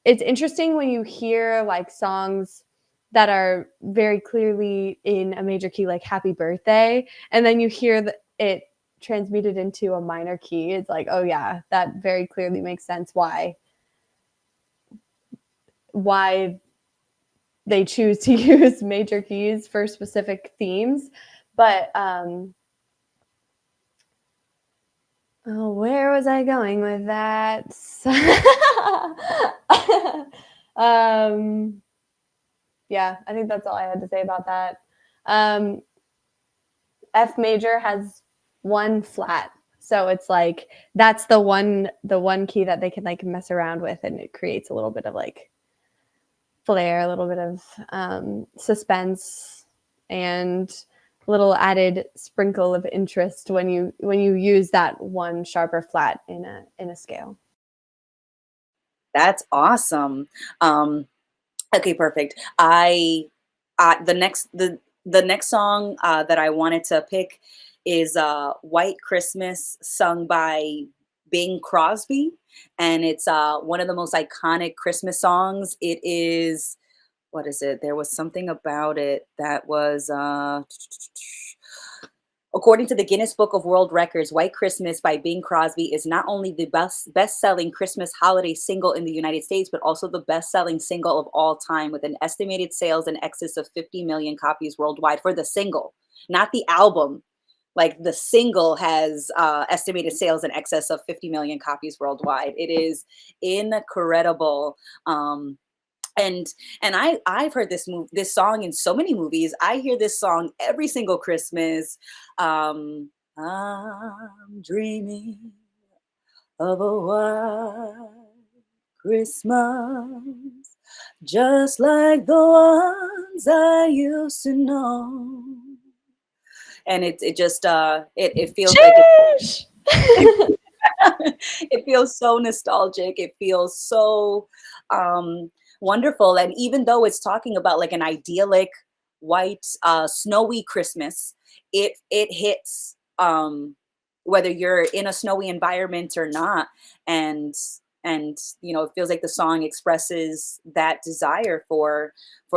it's interesting when you hear like songs that are very clearly in a major key, like Happy Birthday, and then you hear it transmuted into a minor key. It's like, oh yeah, that very clearly makes sense why they choose to use major keys for specific themes. But oh, where was I going with that? um, yeah, I think that's all I had to say about that. Um, F major has one flat, so it's like that's the one key that they can like mess around with, and it creates a little bit of like flair, a little bit of suspense, and a little added sprinkle of interest when you use that one sharper flat in a scale. That's awesome. Okay, perfect. The next song that I wanted to pick is "White Christmas," sung by Bing Crosby, and it's one of the most iconic Christmas songs. It is, what is it? There was something about it that was according to the Guinness Book of World Records, White Christmas by Bing Crosby is not only the best-selling Christmas holiday single in the United States, but also the best-selling single of all time, with an estimated sales in excess of 50 million copies worldwide for the single, not the album. Like the single has estimated sales in excess of 50 million copies worldwide. It is incredible. And I've heard this song in so many movies. I hear this song every single Christmas. I'm dreaming of a white Christmas, just like the ones I used to know. And it just it feels like Sheesh! it feels so nostalgic. It feels so um, wonderful. And even though it's talking about like an idyllic, white, snowy Christmas, it hits whether you're in a snowy environment or not. And you know, it feels like the song expresses that desire for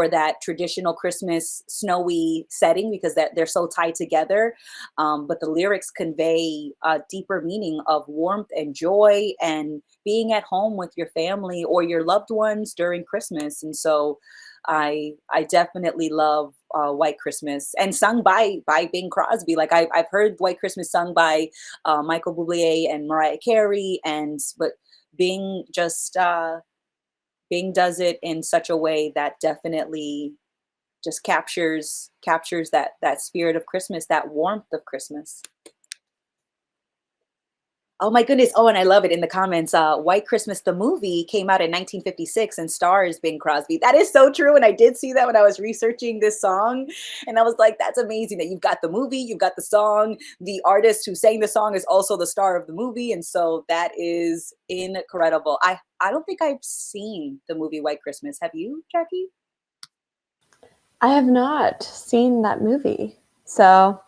that traditional Christmas snowy setting, because that they're so tied together. But the lyrics convey a deeper meaning of warmth and joy and being at home with your family or your loved ones during Christmas. And so I definitely love White Christmas, and sung by Bing Crosby. Like I've heard White Christmas sung by Michael Bublé and Mariah Carey, and but Bing just Bing does it in such a way that definitely just captures that spirit of Christmas, that warmth of Christmas. Oh my goodness. Oh, and I love it in the comments. White Christmas, the movie, came out in 1956 and stars Bing Crosby. That is so true. And I did see that when I was researching this song. And I was like, that's amazing that you've got the movie, you've got the song. The artist who sang the song is also the star of the movie. And so that is incredible. I don't think I've seen the movie White Christmas. Have you, Jackie? I have not seen that movie. So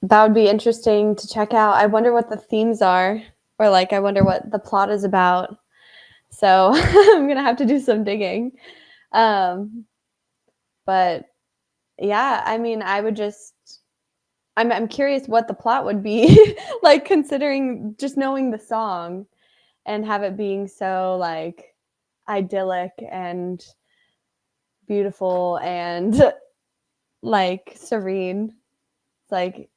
that would be interesting to check out. I wonder what the themes are, or like, I wonder what the plot is about. So I'm gonna have to do some digging. Um, but yeah, I mean, I would just, I'm curious what the plot would be, like considering just knowing the song and have it being so like idyllic and beautiful and like serene. It's like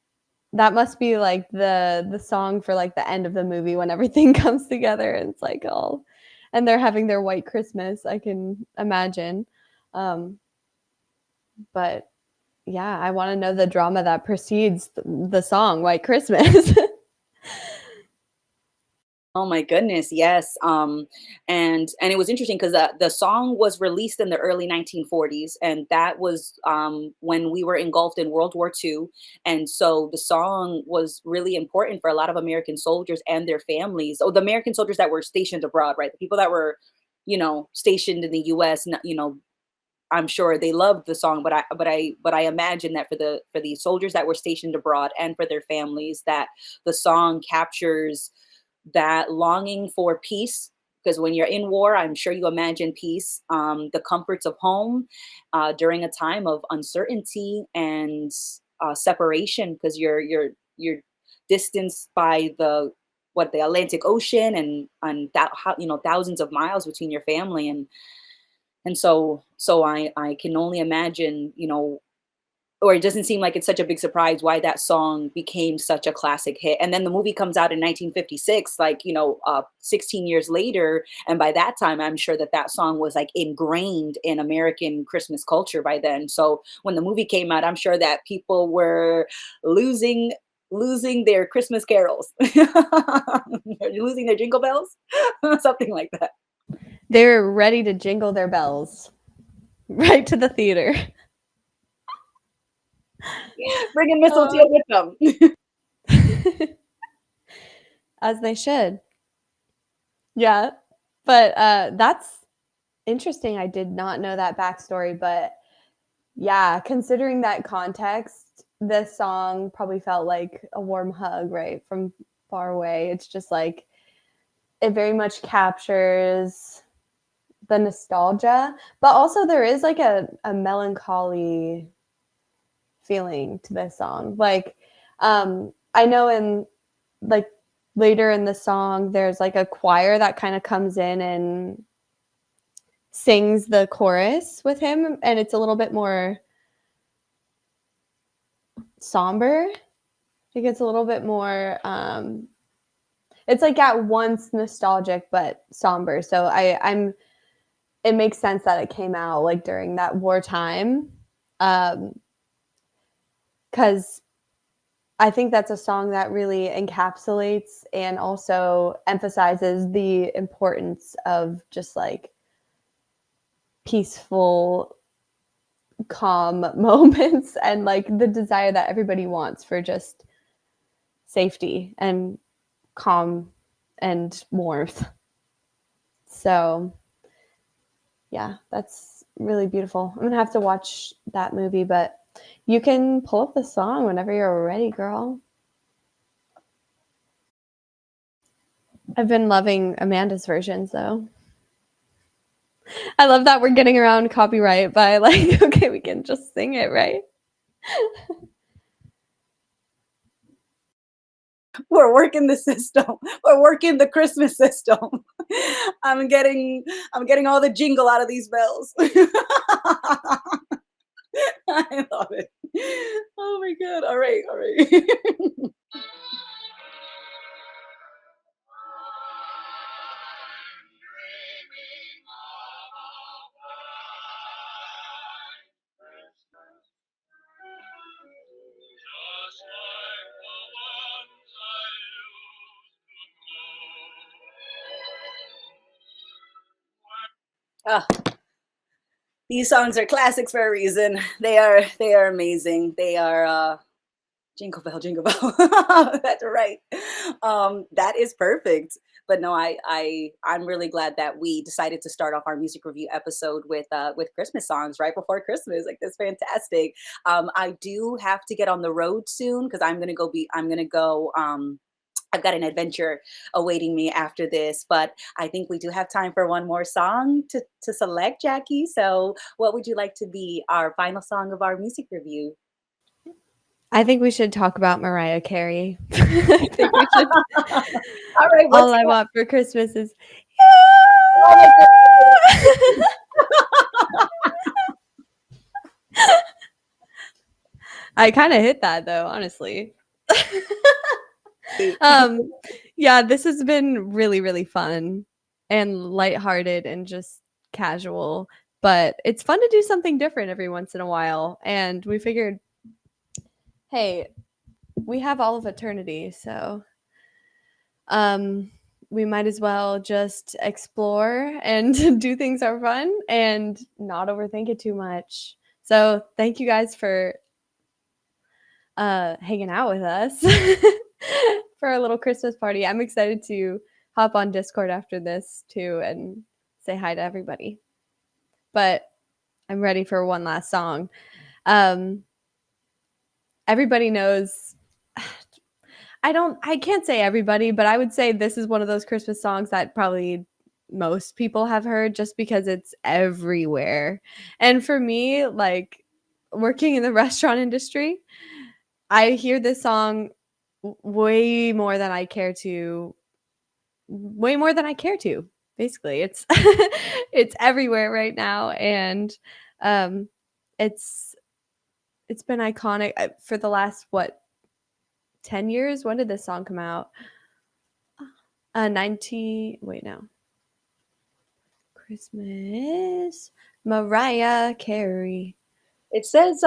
that must be like the song for like the end of the movie when everything comes together and it's like all, and they're having their white Christmas. I can imagine. Um, but yeah, I want to know the drama that precedes the song White Christmas. Oh my goodness, yes. And it was interesting because the song was released in the early 1940s, and that was when we were engulfed in World War II. And so the song was really important for a lot of American soldiers and their families. Oh, the American soldiers that were stationed abroad, right? The people that were, stationed in the U.S. I'm sure they loved the song, but I imagine that for the soldiers that were stationed abroad and for their families, that the song captures that longing for peace. Because when you're in war, I'm sure you imagine peace, the comforts of home during a time of uncertainty and separation, because you're distanced by the Atlantic Ocean, and that, thousands of miles between your family. And so I can only imagine, or it doesn't seem like it's such a big surprise why that song became such a classic hit. And then the movie comes out in 1956, like, 16 years later. And by that time, I'm sure that song was like ingrained in American Christmas culture by then. So when the movie came out, I'm sure that people were losing losing their Christmas carols, losing their jingle bells, something like that. They're ready to jingle their bells right to the theater. Bringing mistletoe Uh, with them. as they should. Yeah. But that's interesting. I did not know that backstory, but yeah, considering that context, this song probably felt like a warm hug, right? From far away. It's just like it very much captures the nostalgia, but also there is like a melancholy feeling to this song. Like, I know in like later in the song, there's like a choir that kind of comes in and sings the chorus with him, and it's a little bit more somber. It gets a little bit more. It's like at once nostalgic but somber. So I'm. It makes sense that it came out like during that wartime, because I think that's a song that really encapsulates and also emphasizes the importance of just like peaceful, calm moments and like the desire that everybody wants for just safety and calm and warmth. So, yeah, that's really beautiful. I'm gonna have to watch that movie, but you can pull up the song whenever you're ready, girl. I've been loving Amanda's versions though. I love that we're getting around copyright by like, okay, we can just sing it, right? We're working the system. We're working the Christmas system. I'm getting I'm getting all the jingle out of these bells. I love it. Oh my god. All right, all right. Just like the ones I knew. Ah, these songs are classics for a reason. They are amazing. They are jingle bell, jingle bell. That's right. That is perfect. But no, I'm really glad that we decided to start off our music review episode with Christmas songs right before Christmas. Like that's fantastic. I do have to get on the road soon because I'm gonna go I've got an adventure awaiting me after this, but I think we do have time for one more song to select, Jackie. So, what would you like to be our final song of our music review? I think we should talk about Mariah Carey. I think we should. All right, All what's I want for Christmas is oh my you. I kind of hit that though, honestly. goodness. um, yeah, this has been really, really fun and lighthearted and just casual, but it's fun to do something different every once in a while. And we figured, hey, we have all of eternity, so um, we might as well just explore and do things that are fun and not overthink it too much. So thank you guys for hanging out with us for our little Christmas party. I'm excited to hop on Discord after this too and say hi to everybody. But I'm ready for one last song. Um, everybody knows I can't say everybody, but I would say this is one of those Christmas songs that probably most people have heard just because it's everywhere. And for me, like working in the restaurant industry, I hear this song way more than I care to way more than I care to. Basically, it's it's everywhere right now and um it's it's been iconic for the last what 10 years. When did this song come out? 90 wait no. Christmas. Mariah Carey. It says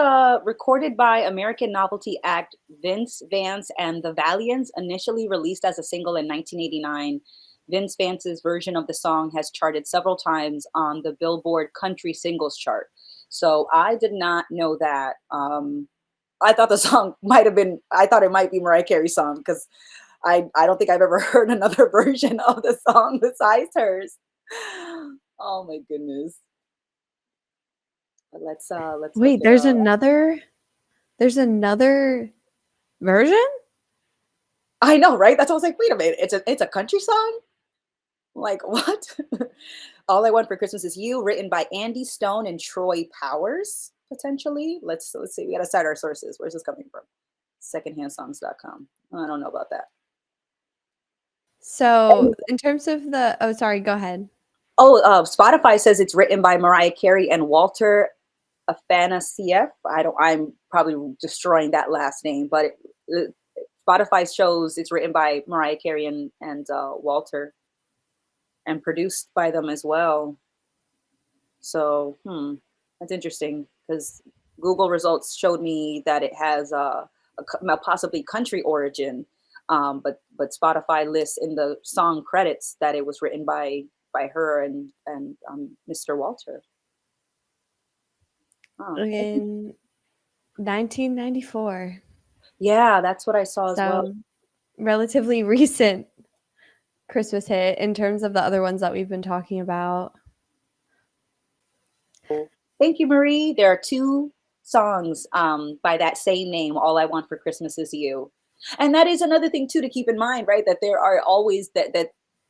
recorded by American novelty act Vince Vance and the Valiants, initially released as a single in 1989. Vince Vance's version of the song has charted several times on the Billboard Country Singles chart. So I did not know that. I thought the song might have been. I thought it might be Mariah Carey's song because I don't think I've ever heard another version of the song besides hers. Oh my goodness. But let's look Wait, it up. there's another version? I know, right? That's why I was like, wait a minute, it's a country song? Like what? All I Want for Christmas Is You, written by Andy Stone and Troy Powers, potentially. Let's see. We gotta cite our sources. Where's this coming from? Secondhandsongs.com. I don't know about that. So, in terms of the oh sorry, go ahead. Oh, Spotify says it's written by Mariah Carey and Walter Afanasieff. I'm probably destroying that last name, but Spotify shows it's written by Mariah Carey and Walter, and produced by them as well. So, that's interesting because Google results showed me that it has a possibly country origin, but Spotify lists in the song credits that it was written by her and Mr. Walter. Oh, In 1994. yeah, that's what I saw as well. So, relatively recent Christmas hit in terms of the other ones that we've been talking about. Thank you, Marie. There are two songs by that same name, All I Want for Christmas Is You. And that is another thing too to keep in mind, right? That there are always that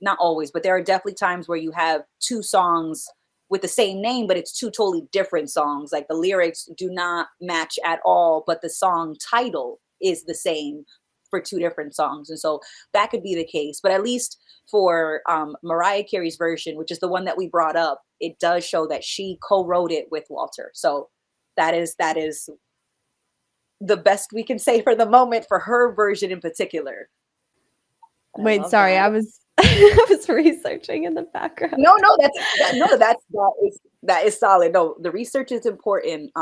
not always, but there are definitely times where you have two songs with the same name, but it's two totally different songs. Like the lyrics do not match at all, but the song title is the same for two different songs. And so that could be the case. But at least for Mariah Carey's version, which is the one that we brought up, it does show that she co-wrote it with Walter. So that is the best we can say for the moment for her version in particular. But I Wait, love sorry, that. I was I was researching in the background. No, no, that is solid. No, the research is important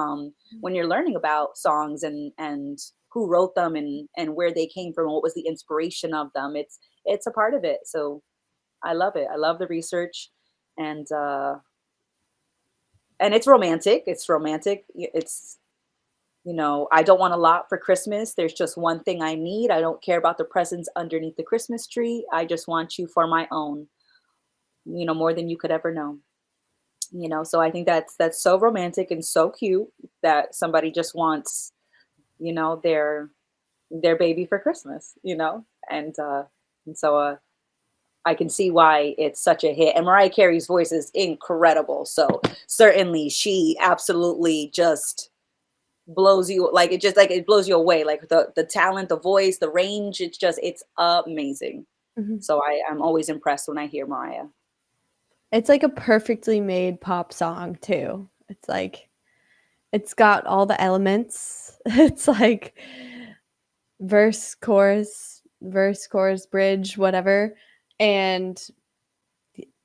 when you're learning about songs and who wrote them and where they came from, what was the inspiration of them. It's a part of it. So I love it. I love the research and and it's romantic. It's romantic. It's, I don't want a lot for Christmas. There's just one thing I need. I don't care about the presents underneath the Christmas tree. I just want you for my own, more than you could ever know. So I think that's so romantic and so cute that somebody just wants, their baby for Christmas, and so I can see why it's such a hit. And Mariah Carey's voice is incredible. So certainly she absolutely just blows you, like it blows you away. Like the talent, the voice, the range, it's amazing. Mhm. So I'm always impressed when I hear Mariah. It's like a perfectly made pop song too. It's like it's got all the elements. It's like verse, chorus, bridge, whatever, and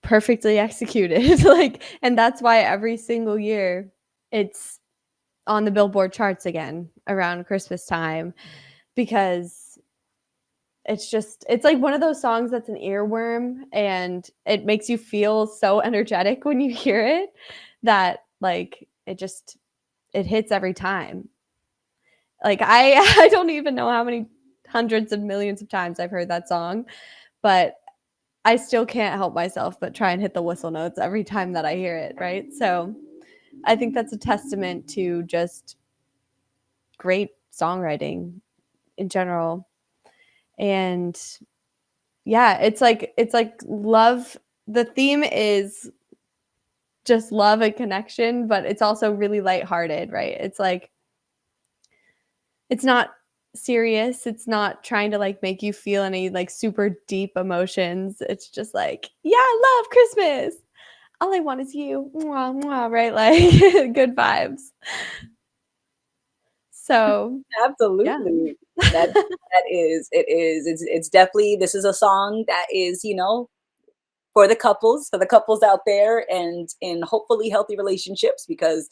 perfectly executed. Like, and that's why every single year it's on the Billboard charts again around Christmas time because it's like one of those songs that's an earworm and it makes you feel so energetic when you hear it that like it hits every time. Like I I don't even know how many hundreds of millions of times I've heard that song, but I still can't help myself but try and hit the whistle notes every time that I hear it, right? So I think that's a testament to just great songwriting in general. And yeah, it's like love. The theme is just love and connection, but it's also really lighthearted, right? It's like it's not serious. It's not trying to like make you feel any like super deep emotions. It's just like, yeah, I love Christmas. All I want is you. Mwah, mwah, right? Like good vibes. So, yeah. Absolutely. That is, it is. It's definitely, this is a song that is, for the couples out there and in hopefully healthy relationships, because,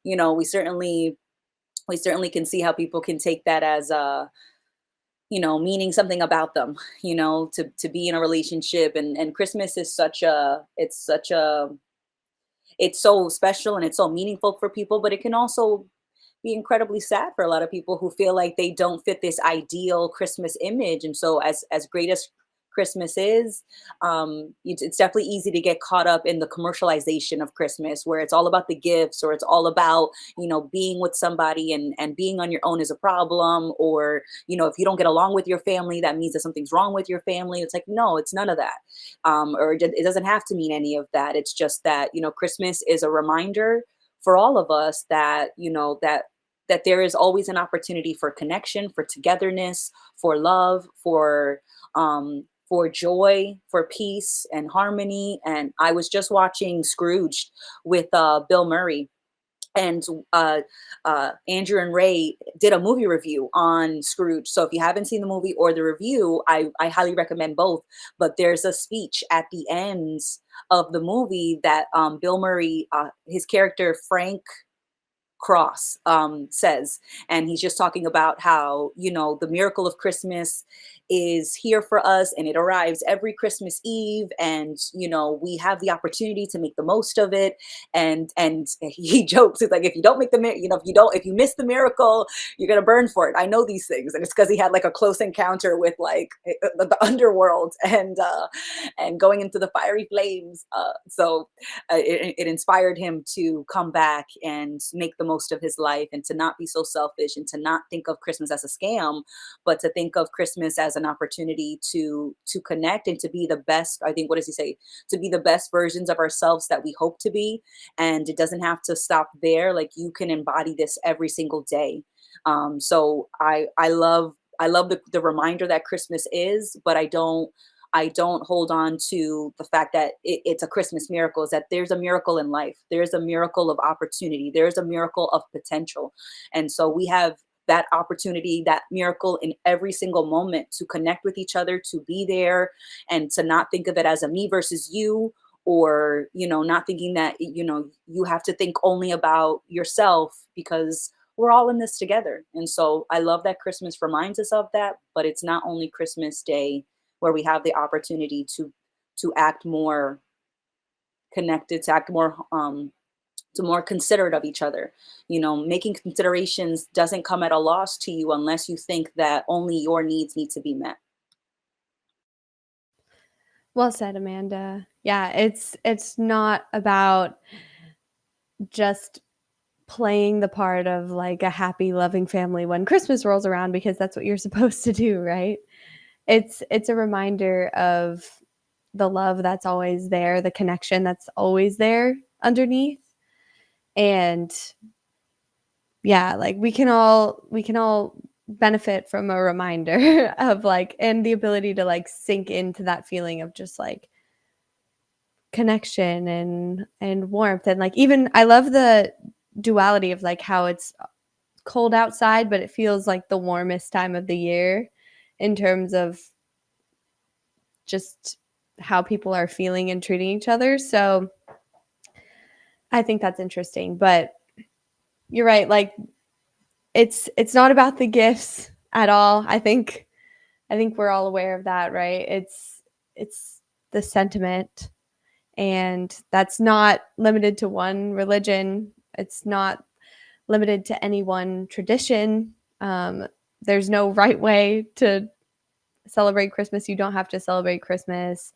we certainly can see how people can take that as meaning something about them, to be in a relationship. And Christmas is it's so special and it's so meaningful for people, but it can also be incredibly sad for a lot of people who feel like they don't fit this ideal Christmas image. And so, as great as Christmas is, it's definitely easy to get caught up in the commercialization of Christmas, where it's all about the gifts, or it's all about being with somebody, and being on your own is a problem, or if you don't get along with your family, that means that something's wrong with your family. It's like, no, it's none of that, or it doesn't have to mean any of that. It's just that Christmas is a reminder for all of us that that there is always an opportunity for connection, for togetherness, for love, for joy, for peace and harmony. And I was just watching Scrooge with Bill Murray, and Andrew and Ray did a movie review on Scrooge. So if you haven't seen the movie or the review, I highly recommend both. But there's a speech at the end of the movie that Bill Murray, his character Frank Cross, says. And he's just talking about how, the miracle of Christmas is here for us, and it arrives every Christmas Eve. And, we have the opportunity to make the most of it. And he jokes, it's like, if you don't make the, if you miss the miracle, you're going to burn for it. I know these things. And it's because he had like a close encounter with like the underworld, and going into the fiery flames. It inspired him to come back and make the most of his life, and to not be so selfish, and to not think of Christmas as a scam, but to think of Christmas as an opportunity to connect and to be the best. I think, what does he say? To be the best versions of ourselves that we hope to be. And it doesn't have to stop there. Like, you can embody this every single day. So I love the reminder that Christmas is, but I don't hold on to the fact that it's a Christmas miracle. Is that there's a miracle in life. There's a miracle of opportunity. There's a miracle of potential. And so we have that opportunity, that miracle in every single moment, to connect with each other, to be there, and to not think of it as a me versus you, or, not thinking that, you have to think only about yourself, because we're all in this together. And so I love that Christmas reminds us of that, but it's not only Christmas Day where we have the opportunity to act more connected, to act more to more considerate of each other. Making considerations doesn't come at a loss to you unless you think that only your needs need to be met. Well said, Amanda. Yeah, it's not about just playing the part of like a happy, loving family when Christmas rolls around because that's what you're supposed to do, right? It's a reminder of the love that's always there, the connection that's always there underneath. And yeah, like we can all benefit from a reminder of like and the ability to like sink into that feeling of just like connection and warmth and like even I love the duality of like how it's cold outside but it feels like the warmest time of the year in terms of just how people are feeling and treating each other. So I think that's interesting. But you're right, like it's not about the gifts at all. I think we're all aware of that, right? It's the sentiment and that's not limited to one religion. It's not limited to any one tradition. There's no right way to celebrate Christmas. You don't have to celebrate Christmas.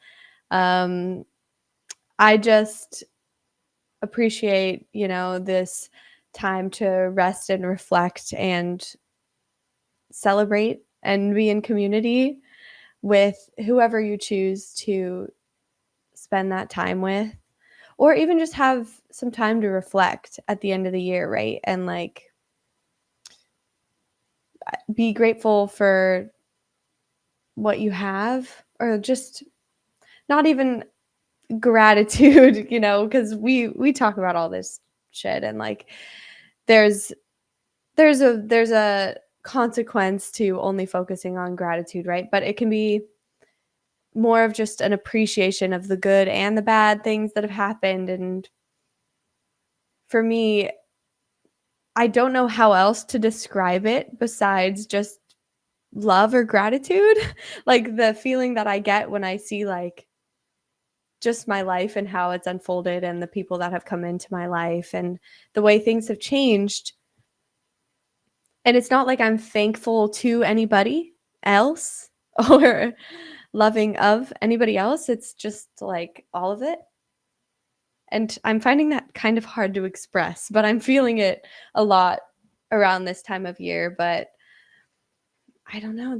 Um, I just appreciate, this time to rest and reflect and celebrate and be in community with whoever you choose to spend that time with, or even just have some time to reflect at the end of the year, right? And like be grateful for what you have, or just not even gratitude, because we talk about all this shit and like there's there's a consequence to only focusing on gratitude, right? But it can be more of just an appreciation of the good and the bad things that have happened. And for me, I don't know how else to describe it besides just love or gratitude. Like the feeling that I get when I see like just my life and how it's unfolded and the people that have come into my life and the way things have changed. And it's not like I'm thankful to anybody else or loving of anybody else. It's just like all of it. And I'm finding that kind of hard to express, but I'm feeling it a lot around this time of year. But I don't know,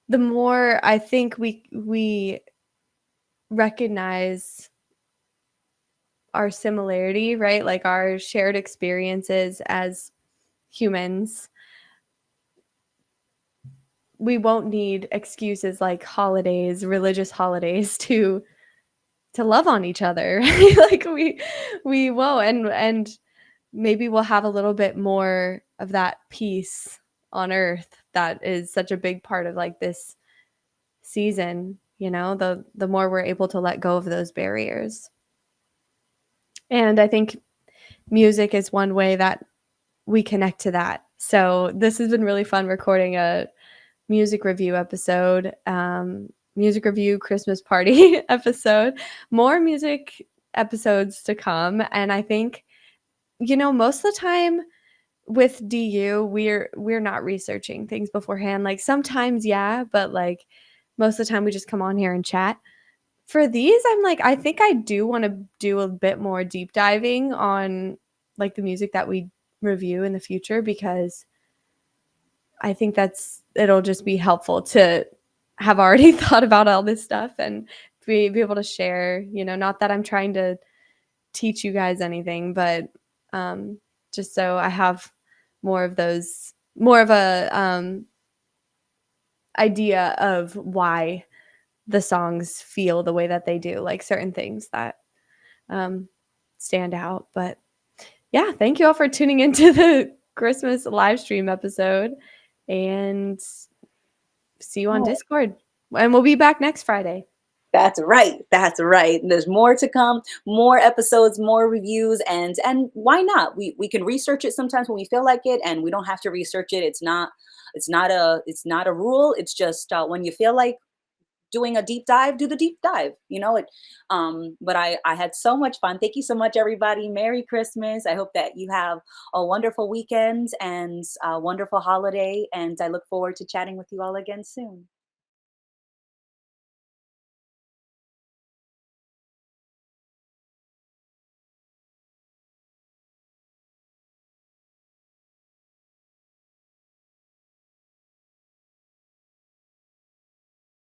the more I think we recognize our similarity, right? Like our shared experiences as humans, we won't need excuses like holidays, religious holidays to love on each other, right? Like we won't, and maybe we'll have a little bit more of that peace on earth that is such a big part of like this season, the more we're able to let go of those barriers. And I think music is one way that we connect to that. So this has been really fun recording a music review episode, music review Christmas party episode, more music episodes to come. And I think, most of the time with DU, we're not researching things beforehand. Like sometimes, yeah, but like most of the time we just come on here and chat. For these, I'm like, I think I do want to do a bit more deep diving on like the music that we review in the future because I think it'll just be helpful to have already thought about all this stuff and be able to share, not that I'm trying to teach you guys anything, but just so I have more of a idea of why the songs feel the way that they do, like certain things that um, stand out. But yeah, thank you all for tuning into the Christmas live stream episode and see you on Discord. And we'll be back next Friday. That's right. That's right. There's more to come, more episodes, more reviews, and why not? We can research it sometimes when we feel like it, and we don't have to research it. It's not a rule. It's just when you feel like doing a deep dive, do the deep dive. But I had so much fun. Thank you so much, everybody. Merry Christmas. I hope that you have a wonderful weekend and a wonderful holiday. And I look forward to chatting with you all again soon.